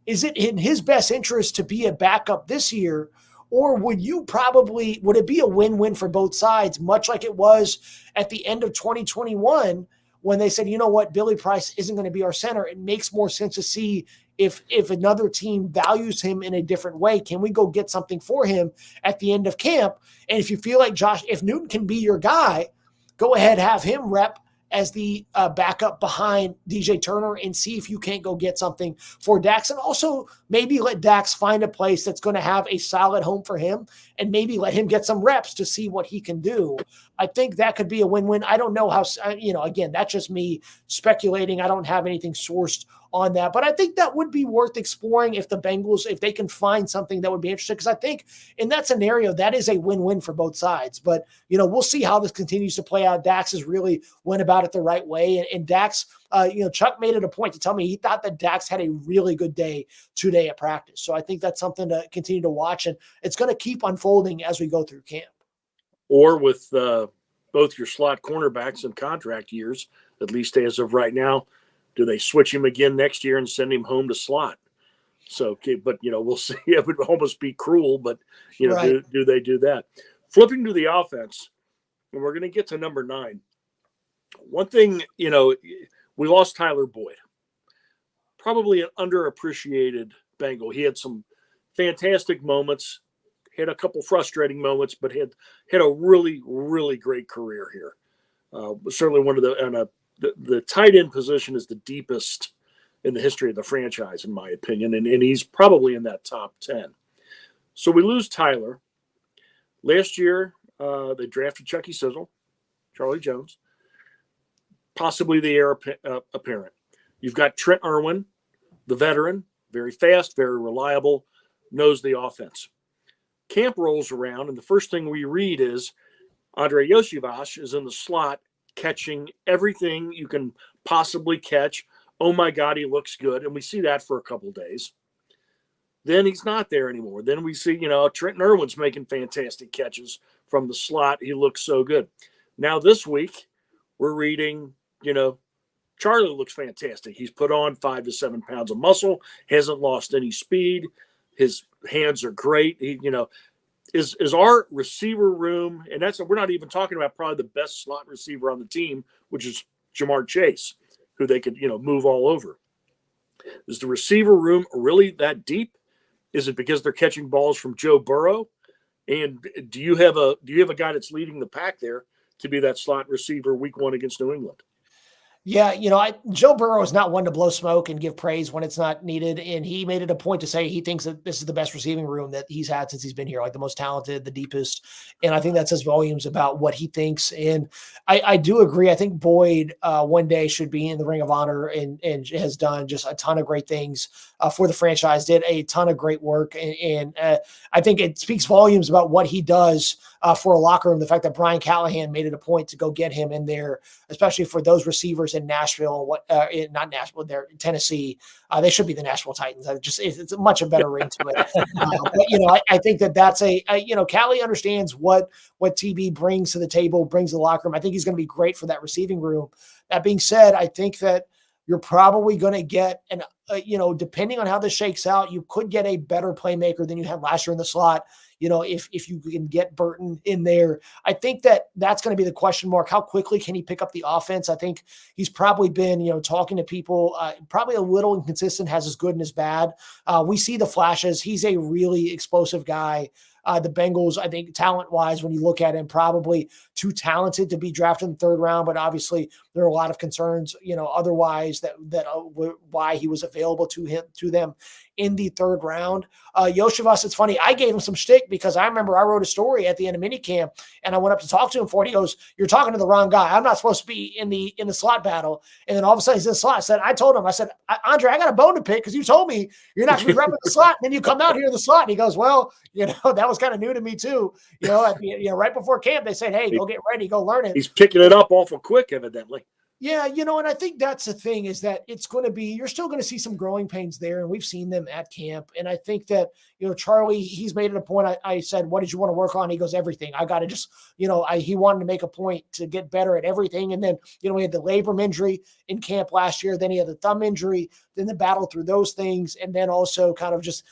is it in his best interest to be a backup this year? Or would it be a win-win for both sides, much like it was at the end of 2021 when they said, you know what, Billy Price isn't going to be our center? It makes more sense to see if another team values him in a different way. Can we go get something for him at the end of camp? And if you feel like if Newton can be your guy, go ahead, have him rep as the backup behind DJ Turner and see if you can't go get something for Dax. And also maybe let Dax find a place that's going to have a solid home for him, and maybe let him get some reps to see what he can do. I think that could be a win-win. I don't know how, again, that's just me speculating. I don't have anything sourced on that, but I think that would be worth exploring if the Bengals, if they can find something that would be interesting, because I think in that scenario, that is a win-win for both sides. But, we'll see how this continues to play out. Dax has really went about it the right way. And Dax, Chuck made it a point to tell me he thought that Dax had a really good day today at practice. So I think that's something to continue to watch, and it's going to keep unfolding as we go through camp. Or with both your slot cornerbacks in contract years, at least as of right now, do they switch him again next year and send him home to slot? So, but, we'll see. It would almost be cruel, but, right. Do they do that? Flipping to the offense, and we're going to get to number 9. One thing, we lost Tyler Boyd, probably an underappreciated Bengal. He had some fantastic moments, had a couple frustrating moments, but had a really, really great career here. Certainly one of the tight end position is the deepest in the history of the franchise, in my opinion, and he's probably in that top 10. So we lose Tyler. Last year, they drafted Chucky Sizzle, Charlie Jones, possibly the heir apparent. You've got Trent Irwin, the veteran, very fast, very reliable, knows the offense. Camp rolls around, and the first thing we read is Andre Yoshivash is in the slot catching everything you can possibly catch. Oh, my God, he looks good. And we see that for a couple days. Then he's not there anymore. Then we see, Trenton Irwin's making fantastic catches from the slot. He looks so good. Now this week, we're reading, Charlie looks fantastic. He's put on 5 to 7 pounds of muscle, hasn't lost any speed. His hands are great. He, is our receiver room, and we're not even talking about probably the best slot receiver on the team, which is Jamar Chase, who they could, move all over. Is the receiver room really that deep? Is it because they're catching balls from Joe Burrow? And do you have a guy that's leading the pack there to be that slot receiver week 1 against New England. Yeah, Joe Burrow is not one to blow smoke and give praise when it's not needed. And he made it a point to say he thinks that this is the best receiving room that he's had since he's been here, like the most talented, the deepest. And I think that says volumes about what he thinks. And I do agree. I think Boyd one day should be in the Ring of Honor and has done just a ton of great things for the franchise, did a ton of great work. And I think it speaks volumes about what he does for a locker room. The fact that Brian Callahan made it a point to go get him in there, especially for those receivers in Nashville, not Nashville, they're in Tennessee. They should be the Nashville Titans. It's a much better ring to it. But I think that's Callie understands what TB brings to the table, brings to the locker room. I think he's going to be great for that receiving room. That being said, I think that you're probably going to get depending on how this shakes out, you could get a better playmaker than you had last year in the slot. If you can get Burton in there, I think that's going to be the question mark. How quickly can he pick up the offense? I think he's probably been, talking to people, probably a little inconsistent, has his good and his bad. We see the flashes. He's a really explosive guy. The Bengals, I think, talent-wise, when you look at him, probably too talented to be drafted in the 3rd round. But obviously, there are a lot of concerns, otherwise that why he was available to them in the 3rd round. Yoshivas, it's funny. I gave him some shtick because I remember I wrote a story at the end of minicamp, and I went up to talk to him for it. He goes, "You're talking to the wrong guy. I'm not supposed to be in the slot battle." And then all of a sudden, he's in the slot. I told him, Andre, I got a bone to pick because you told me you're not going to be repping the slot. And then you come out here in the slot. And he goes, "Well, that was kind of new to me too." Right before camp, they said, "Hey, go get ready, go learn it." He's picking it up awful quick, evidently. Yeah, and I think that's the thing is that it's going to be, you're still going to see some growing pains there, and we've seen them at camp. And I think that, Charlie, he's made it a point. I said, "What did you want to work on?" He goes, "Everything. I got to just, he wanted to make a point to get better at everything." And then, we had the labrum injury in camp last year. Then he had the thumb injury, then the battle through those things. And then also kind of just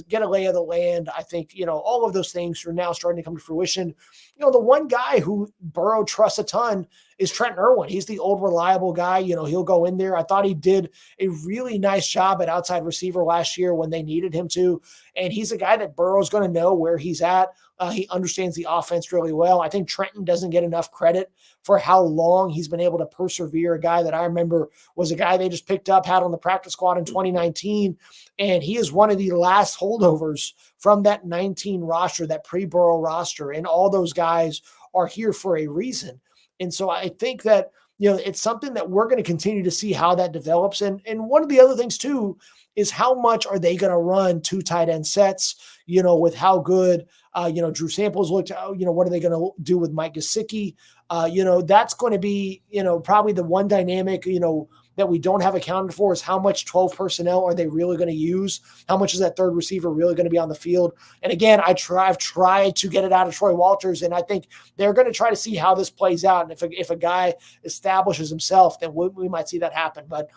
get a lay of the land. I think, all of those things are now starting to come to fruition. The one guy who Burrow trusts a ton is Trent Irwin. He's the old reliable guy. He'll go in there. I thought he did a really nice job at outside receiver last year when they needed him to. And he's a guy that Burrow's going to know where he's at. He understands the offense really well. I think Trenton doesn't get enough credit for how long he's been able to persevere. A guy that I remember was a guy they just picked up, had on the practice squad in 2019. And he is one of the last holdovers from that 19 roster, that pre-Burrow roster. And all those guys are here for a reason. And so I think that, it's something that we're going to continue to see how that develops. And one of the other things too is how much are they going to run 2 tight end sets, with how good, Drew Samples looked, what are they going to do with Mike Gesicki? That's going to be, probably the one dynamic, that we don't have accounted for is how much 12 personnel are they really going to use? How much is that 3rd receiver really going to be on the field? And again, I've tried to get it out of Troy Walters, and I think they're going to try to see how this plays out. And if a guy establishes himself, then we might see that happen. But,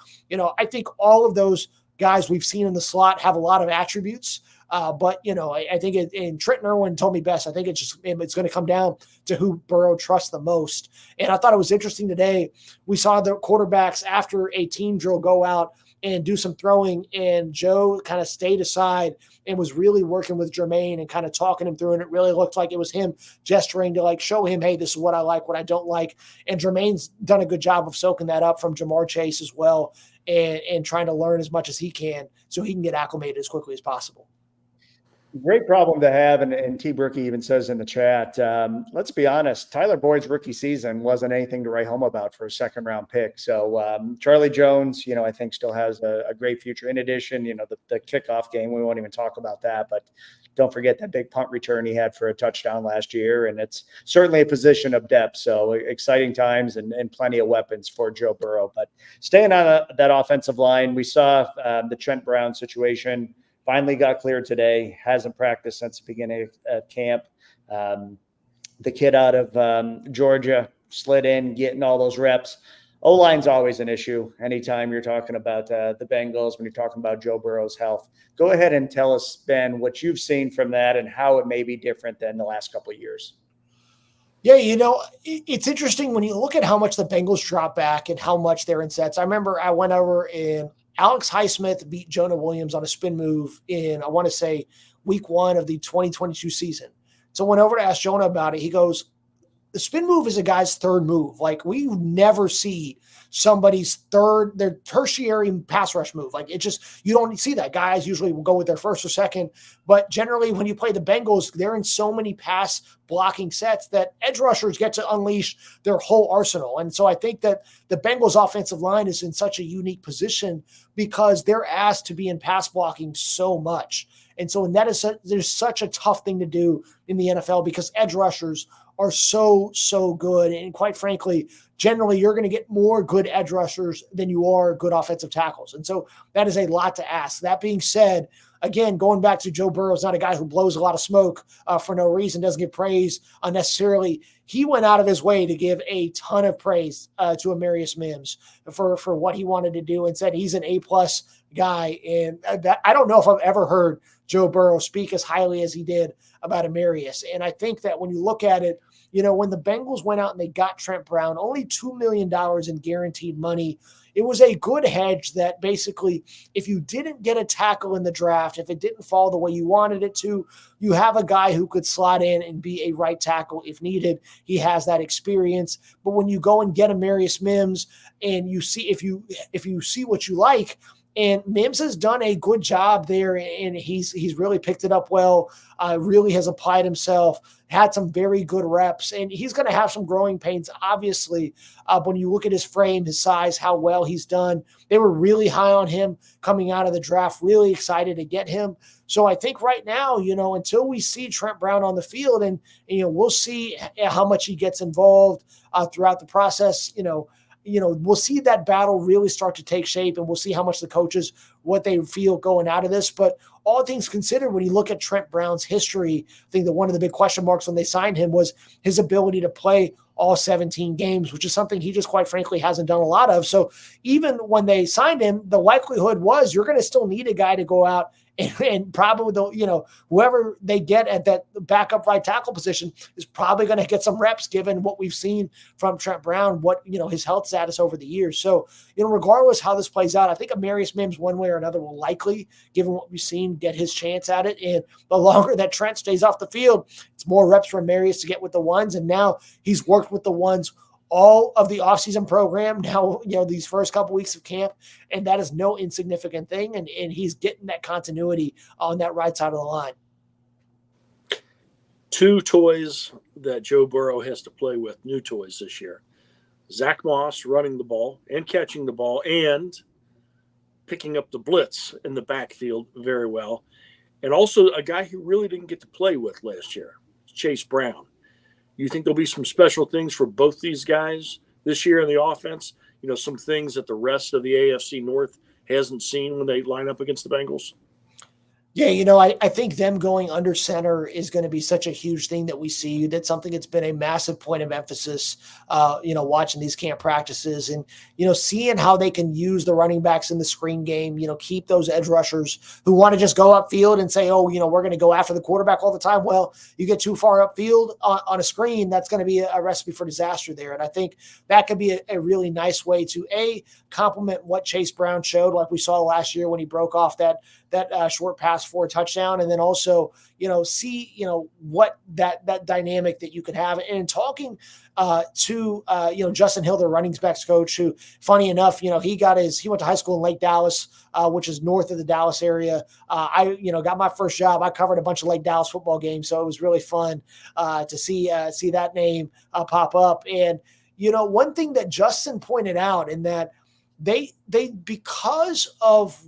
I think all of those guys we've seen in the slot have a lot of attributes. But I think and Trenton Irwin told me best. I think it's going to come down to who Burrow trusts the most. And I thought it was interesting today. We saw the quarterbacks after a team drill go out and do some throwing, and Joe kind of stayed aside and was really working with Jermaine and kind of talking him through. And it really looked like it was him gesturing to show him, hey, this is what I like, what I don't like. And Jermaine's done a good job of soaking that up from Jamar Chase as well, and trying to learn as much as he can so he can get acclimated as quickly as possible. Great problem to have, and T. Brookie even says in the chat, let's be honest, Tyler Boyd's rookie season wasn't anything to write home about for a 2nd-round pick. So Charlie Jones, I think still has a great future. In addition, the kickoff game, we won't even talk about that, but don't forget that big punt return he had for a touchdown last year, and it's certainly a position of depth. So exciting times and plenty of weapons for Joe Burrow. But staying on that offensive line, we saw the Trent Brown situation. Finally got cleared today, hasn't practiced since the beginning of camp. The kid out of Georgia slid in, getting all those reps. O-line's always an issue anytime you're talking about the Bengals, when you're talking about Joe Burrow's health. Go ahead and tell us, Ben, what you've seen from that and how it may be different than the last couple of years. Yeah, it's interesting when you look at how much the Bengals drop back and how much they're in sets. I remember I went over and Alex Highsmith beat Jonah Williams on a spin move in, I want to say, week 1 of the 2022 season. So I went over to ask Jonah about it. He goes, the spin move is a guy's third move. Like, we never see somebody's their tertiary pass rush move. Like, you don't see that. Guys usually will go with their first or second, but generally when you play the Bengals, they're in so many pass blocking sets that edge rushers get to unleash their whole arsenal. And so I think that the Bengals offensive line is in such a unique position because they're asked to be in pass blocking so much. And so there's such a tough thing to do in the NFL because edge rushers are so good. And quite frankly, generally you're going to get more good edge rushers than you are good offensive tackles. And so that is a lot to ask. That being said, again, going back to Joe Burrow is not a guy who blows a lot of smoke for no reason, doesn't get praise unnecessarily. He went out of his way to give a ton of praise to Amarius Mims for what he wanted to do and said he's an A-plus guy. And I don't know if I've ever heard Joe Burrow speak as highly as he did about Amarius. And I think that when you look at it, when the Bengals went out and they got Trent Brown, only $2 million in guaranteed money, it was a good hedge that basically if you didn't get a tackle in the draft, if it didn't fall the way you wanted it to, you have a guy who could slot in and be a right tackle if needed. He has that experience. But when you go and get Amarius Mims and you see if you see what you like, and Mims has done a good job there, and he's really picked it up well, really has applied himself, had some very good reps, and he's going to have some growing pains, obviously. When you look at his frame, his size, how well he's done, they were really high on him coming out of the draft, really excited to get him. So I think right now, until we see Trent Brown on the field and we'll see how much he gets involved throughout the process, we'll see that battle really start to take shape, and we'll see how much the coaches, what they feel going out of this. But all things considered, when you look at Trent Brown's history, I think that one of the big question marks when they signed him was his ability to play all 17 games, which is something he just quite frankly hasn't done a lot of. So even when they signed him, the likelihood was you're going to still need a guy to go out and probably whoever they get at that backup right tackle position is probably going to get some reps given what we've seen from Trent Brown, what his health status over the years. So regardless how this plays out, I think Amarius Mims one way or another will likely, given what we've seen, get his chance at it. And the longer that Trent stays off the field, it's more reps for Amarius to get with the ones. And now he's worked with the ones all of the offseason program now, these first couple weeks of camp, and that is no insignificant thing. And he's getting that continuity on that right side of the line. Two toys that Joe Burrow has to play with, new toys this year. Zach Moss running the ball and catching the ball and picking up the blitz in the backfield very well. And also a guy who really didn't get to play with last year, Chase Brown. You think there'll be some special things for both these guys this year in the offense? Some things that the rest of the AFC North hasn't seen when they line up against the Bengals? Yeah, I think them going under center is going to be such a huge thing that we see. That's something that's been a massive point of emphasis, watching these camp practices and, seeing how they can use the running backs in the screen game, keep those edge rushers who want to just go upfield and say, we're going to go after the quarterback all the time. Well, you get too far upfield on a screen, that's going to be a recipe for disaster there. And I think that could be a really nice way to, complement what Chase Brown showed, like we saw last year when he broke off that short pass for a touchdown. And then also, see, what that dynamic that you could have. And in talking to Justin Hill, the running backs coach, who funny enough, he went to high school in Lake Dallas, which is north of the Dallas area. I got my first job. I covered a bunch of Lake Dallas football games. So it was really fun to see that name pop up. And, one thing that Justin pointed out in that they because of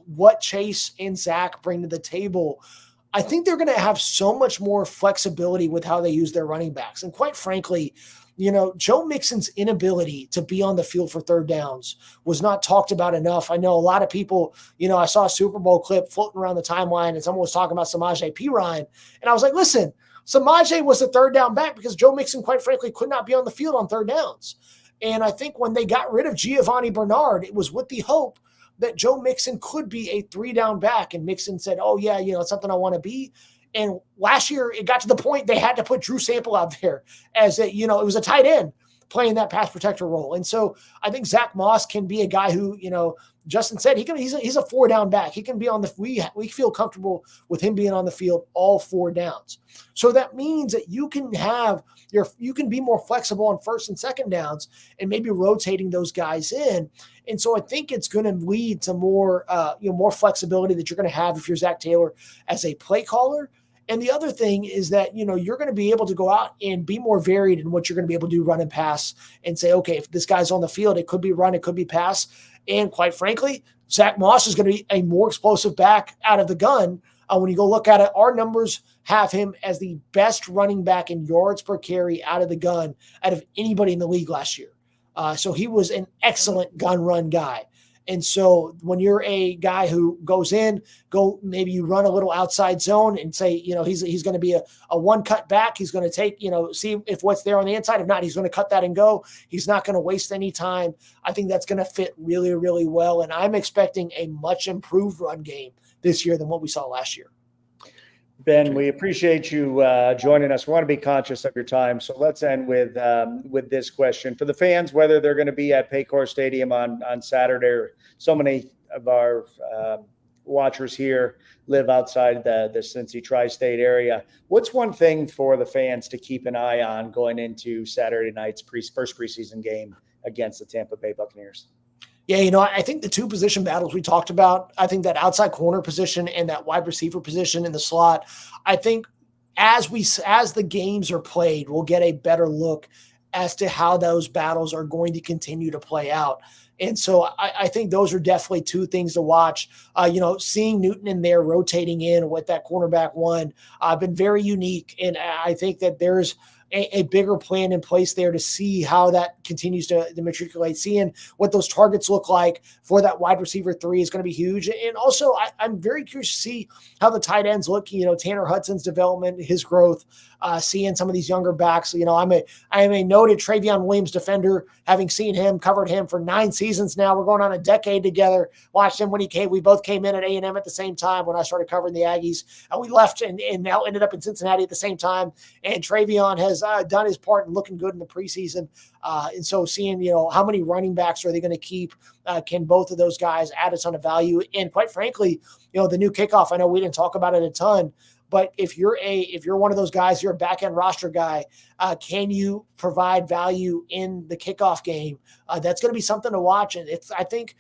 what Chase and Zach bring to the table, I think they're going to have so much more flexibility with how they use their running backs. And quite frankly, Joe Mixon's inability to be on the field for third downs was not talked about enough. I know a lot of people, I saw a Super Bowl clip floating around the timeline and someone was talking about Samaje Perine. And I was like, listen, Samaje was the third down back because Joe Mixon, quite frankly, could not be on the field on third downs. And I think when they got rid of Giovanni Bernard, it was with the hope that Joe Mixon could be a 3-down back. And Mixon said, it's something I want to be. And last year it got to the point they had to put Drew Sample out there as it was a tight end. playing that pass protector role. And so I think Zach Moss can be a guy who, Justin said he's a 4-down back. He can be on we feel comfortable with him being on the field all 4 downs. So that means that you can be more flexible on first and second downs and maybe rotating those guys in. And so I think it's going to lead to more flexibility that you're going to have if you're Zach Taylor as a play caller. And the other thing is that, you're going to be able to go out and be more varied in what you're going to be able to do, run and pass, and say, okay, if this guy's on the field, it could be run, it could be pass. And quite frankly, Zach Moss is going to be a more explosive back out of the gun. When you go look at it, our numbers have him as the best running back in yards per carry out of the gun out of anybody in the league last year. So he was an excellent gun run guy. And so when you're a guy who goes in, maybe you run a little outside zone and say, he's going to be a one cut back. He's going to take, see if what's there on the inside. If not, he's going to cut that and go. He's not going to waste any time. I think that's going to fit really, really well. And I'm expecting a much improved run game this year than what we saw last year. Ben, we appreciate you joining us. We want to be conscious of your time. So let's end with this question. For the fans, whether they're going to be at Paycor Stadium on Saturday, so many of our watchers here live outside the Cincy tri-state area. What's one thing for the fans to keep an eye on going into Saturday night's first preseason game against the Tampa Bay Buccaneers? Yeah, I think the 2 position battles we talked about, I think that outside corner position and that wide receiver position in the slot, I think as the games are played, we'll get a better look as to how those battles are going to continue to play out. And so I think those are definitely 2 things to watch. Seeing Newton in there rotating in with that cornerback one, been very unique. And I think that there's a bigger plan in place there to see how that continues to matriculate. Seeing what those targets look like for that wide receiver 3 is going to be huge. And also, I'm very curious to see how the tight ends look. Tanner Hudson's development, his growth, seeing some of these younger backs. I am a noted Travion Williams defender, having seen him, covered him for 9 seasons now. We're going on a decade together. Watched him when he came. We both came in at A&M at the same time when I started covering the Aggies. And we left and now ended up in Cincinnati at the same time. And Travion has done his part and looking good in the preseason. And so seeing, how many running backs are they going to keep? Can both of those guys add a ton of value? And quite frankly, the new kickoff, I know we didn't talk about it a ton, but if you're one of those guys, you're a back end roster guy, can you provide value in the kickoff game? That's going to be something to watch. And I think,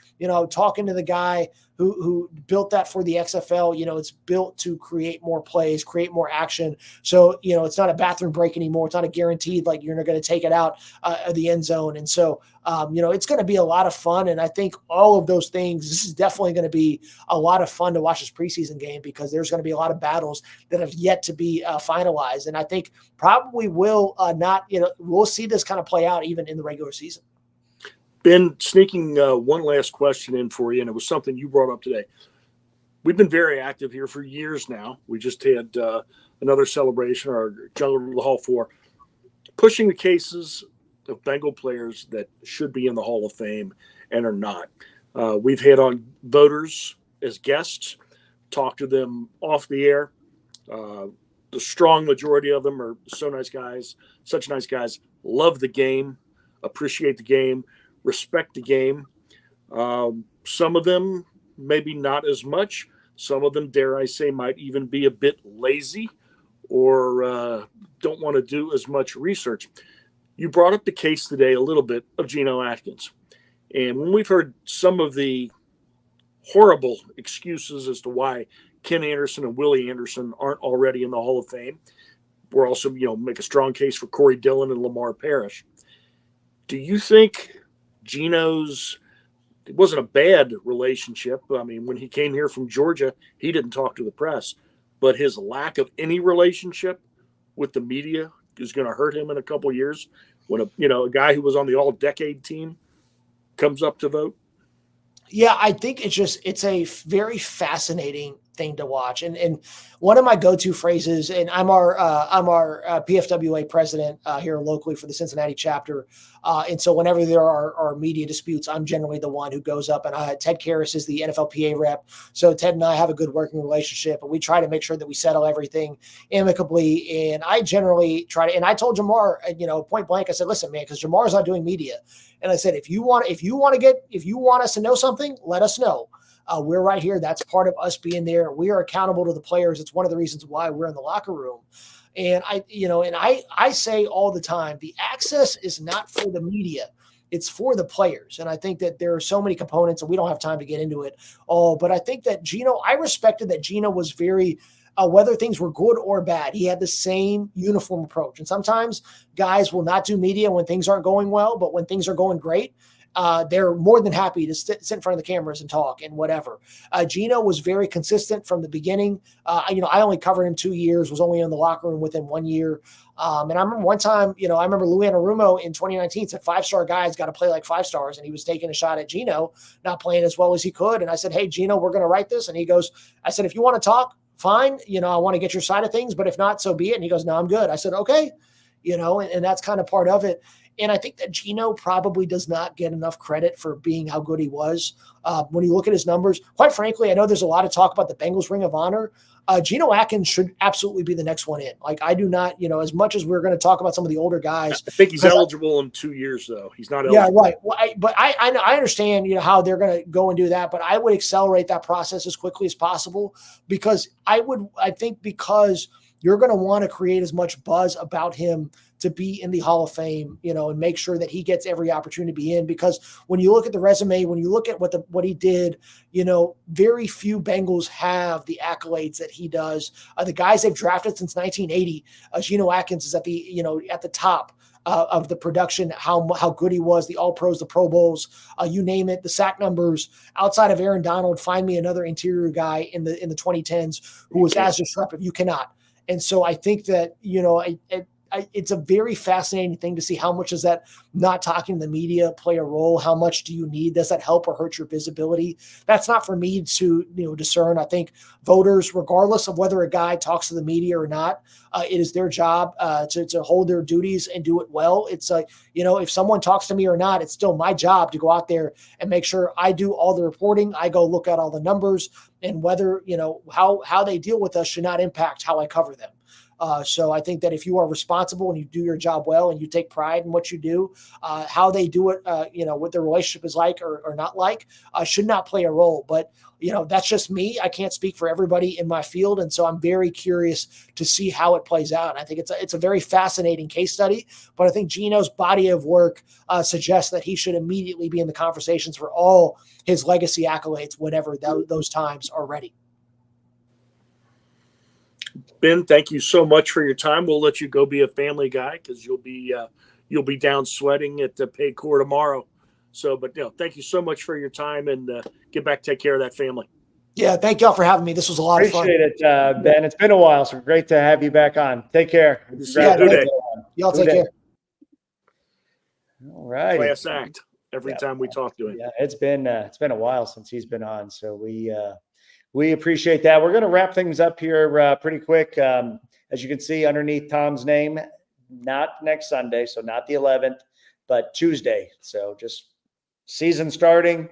talking to the guy who built that for the XFL, it's built to create more plays, create more action. So, it's not a bathroom break anymore. It's not a guaranteed, like you're not going to take it out of the end zone. And so, it's going to be a lot of fun. And I think all of those things, this is definitely going to be a lot of fun to watch this preseason game because there's going to be a lot of battles that have yet to be finalized. And I think probably we'll see this kind of play out even in the regular season. Ben, sneaking one last question in for you, and it was something you brought up today. We've been very active here for years now. We just had another celebration, our Jungle the Hall 4, pushing the cases of Bengal players that should be in the Hall of Fame and are not. We've had on voters as guests, talked to them off the air. The strong majority of them are so nice guys, such nice guys, love the game, appreciate the game, respect the game. Some of them maybe not as much. Some of them, dare I say, might even be a bit lazy or don't want to do as much research. You brought up the case today a little bit of Geno Atkins. And when we've heard some of the horrible excuses as to why Ken Anderson and Willie Anderson aren't already in the Hall of Fame, we're also, make a strong case for Corey Dillon and Lamar Parrish. Do you think it wasn't a bad relationship? I mean, when he came here from Georgia, he didn't talk to the press, but his lack of any relationship with the media is going to hurt him in a couple of years when a guy who was on the all-decade team comes up to vote? Yeah, I think it's a very fascinating thing to watch. And one of my go-to phrases, and I'm our PFWA president here locally for the Cincinnati chapter. And so whenever there are media disputes, I'm generally the one who goes up, and Ted Karras is the NFLPA rep. So Ted and I have a good working relationship, and we try to make sure that we settle everything amicably. And I generally try to, and I told Jamar, point blank, I said, listen, man, because Jamar's not doing media. And I said, if you want us to know something, let us know. We're right here. That's part of us being there. We are accountable to the players. It's one of the reasons why we're in the locker room. And I say all the time, the access is not for the media. It's for the players. And I think that there are so many components, and we don't have time to get into it all. But I think that I respected that Gino was very, whether things were good or bad, he had the same uniform approach. And sometimes guys will not do media when things aren't going well, but when things are going great, they're more than happy to sit in front of the cameras and talk and whatever. Gino was very consistent from the beginning. I only covered him 2 years, was only in the locker room with him 1 year. And I remember one time, I remember Lou Anarumo in 2019 said 5-star guys got to play like 5 stars. And he was taking a shot at Gino, not playing as well as he could. And I said, hey, Gino, we're going to write this. And he goes, I said, if you want to talk, fine. I want to get your side of things, but if not, so be it. And he goes, no, I'm good. I said, okay. And that's kind of part of it. And I think that Gino probably does not get enough credit for being how good he was. When you look at his numbers, quite frankly, I know there's a lot of talk about the Bengals Ring of Honor. Geno Atkins should absolutely be the next one in. Like, I do not, as much as we're going to talk about some of the older guys. I think he's eligible in 2 years, though. He's not eligible. Yeah, right. Well, I understand, how they're going to go and do that, but I would accelerate that process as quickly as possible because because you're going to want to create as much buzz about him to be in the Hall of Fame, and make sure that he gets every opportunity to be in. Because when you look at the resume, when you look at what he did, very few Bengals have the accolades that he does. The guys they've drafted since 1980, Geno Atkins is at the top of the production, how good he was, the All-Pros, the Pro Bowls, you name it, the sack numbers. Outside of Aaron Donald, find me another interior guy in the 2010s who was as disruptive. You cannot. And so I think that, it's a very fascinating thing to see how much does that not talking to the media play a role? How much do you need? Does that help or hurt your visibility? That's not for me to discern. I think voters, regardless of whether a guy talks to the media or not, it is their job to hold their duties and do it well. It's like, if someone talks to me or not, it's still my job to go out there and make sure I do all the reporting. I go look at all the numbers, and whether, how they deal with us should not impact how I cover them. So I think that if you are responsible and you do your job well and you take pride in what you do, how they do it, what their relationship is like or not like, should not play a role. But, that's just me. I can't speak for everybody in my field. And so I'm very curious to see how it plays out. And I think it's a very fascinating case study, but I think Geno's body of work suggests that he should immediately be in the conversations for all his legacy accolades whenever those times are ready. Ben, thank you so much for your time. We'll let you go be a family guy because you'll be down sweating at the Paycor tomorrow. So, but thank you so much for your time, and get back, take care of that family. Yeah, thank y'all for having me. This was a lot of fun. Appreciate it, Ben. It's been a while, so great to have you back on. Take care. Y'all take care. All right. Class act every time we talk to him. Yeah, it's been a while since he's been on, so we appreciate that. We're going to wrap things up here pretty quick. As you can see underneath Tom's name, not next Sunday, so not the 11th, but Tuesday. So just season starting,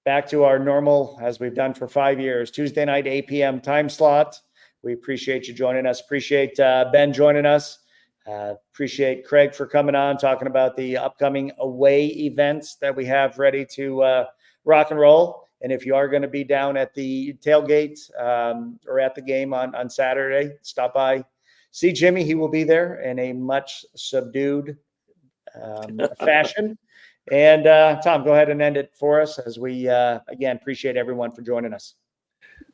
back to our normal, as we've done for 5 years, Tuesday night, 8 p.m. time slot. We appreciate you joining us. Appreciate Ben joining us. Appreciate Craig for coming on, talking about the upcoming away events that we have ready to rock and roll. And if you are going to be down at the tailgate or at the game on Saturday, stop by, see Jimmy. He will be there in a much subdued fashion. And Tom, go ahead and end it for us as we, again, appreciate everyone for joining us.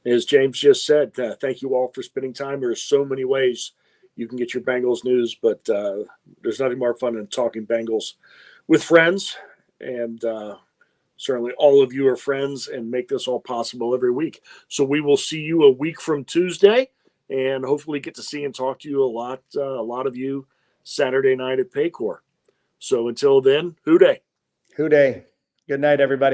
As James just said, thank you all for spending time. There's so many ways you can get your Bengals news, but there's nothing more fun than talking Bengals with friends. And certainly all of you are friends and make this all possible every week. So we will see you a week from Tuesday and hopefully get to see and talk to you a lot of you Saturday night at Paycor. So until then, hoo day. Hoo day. Good night, everybody.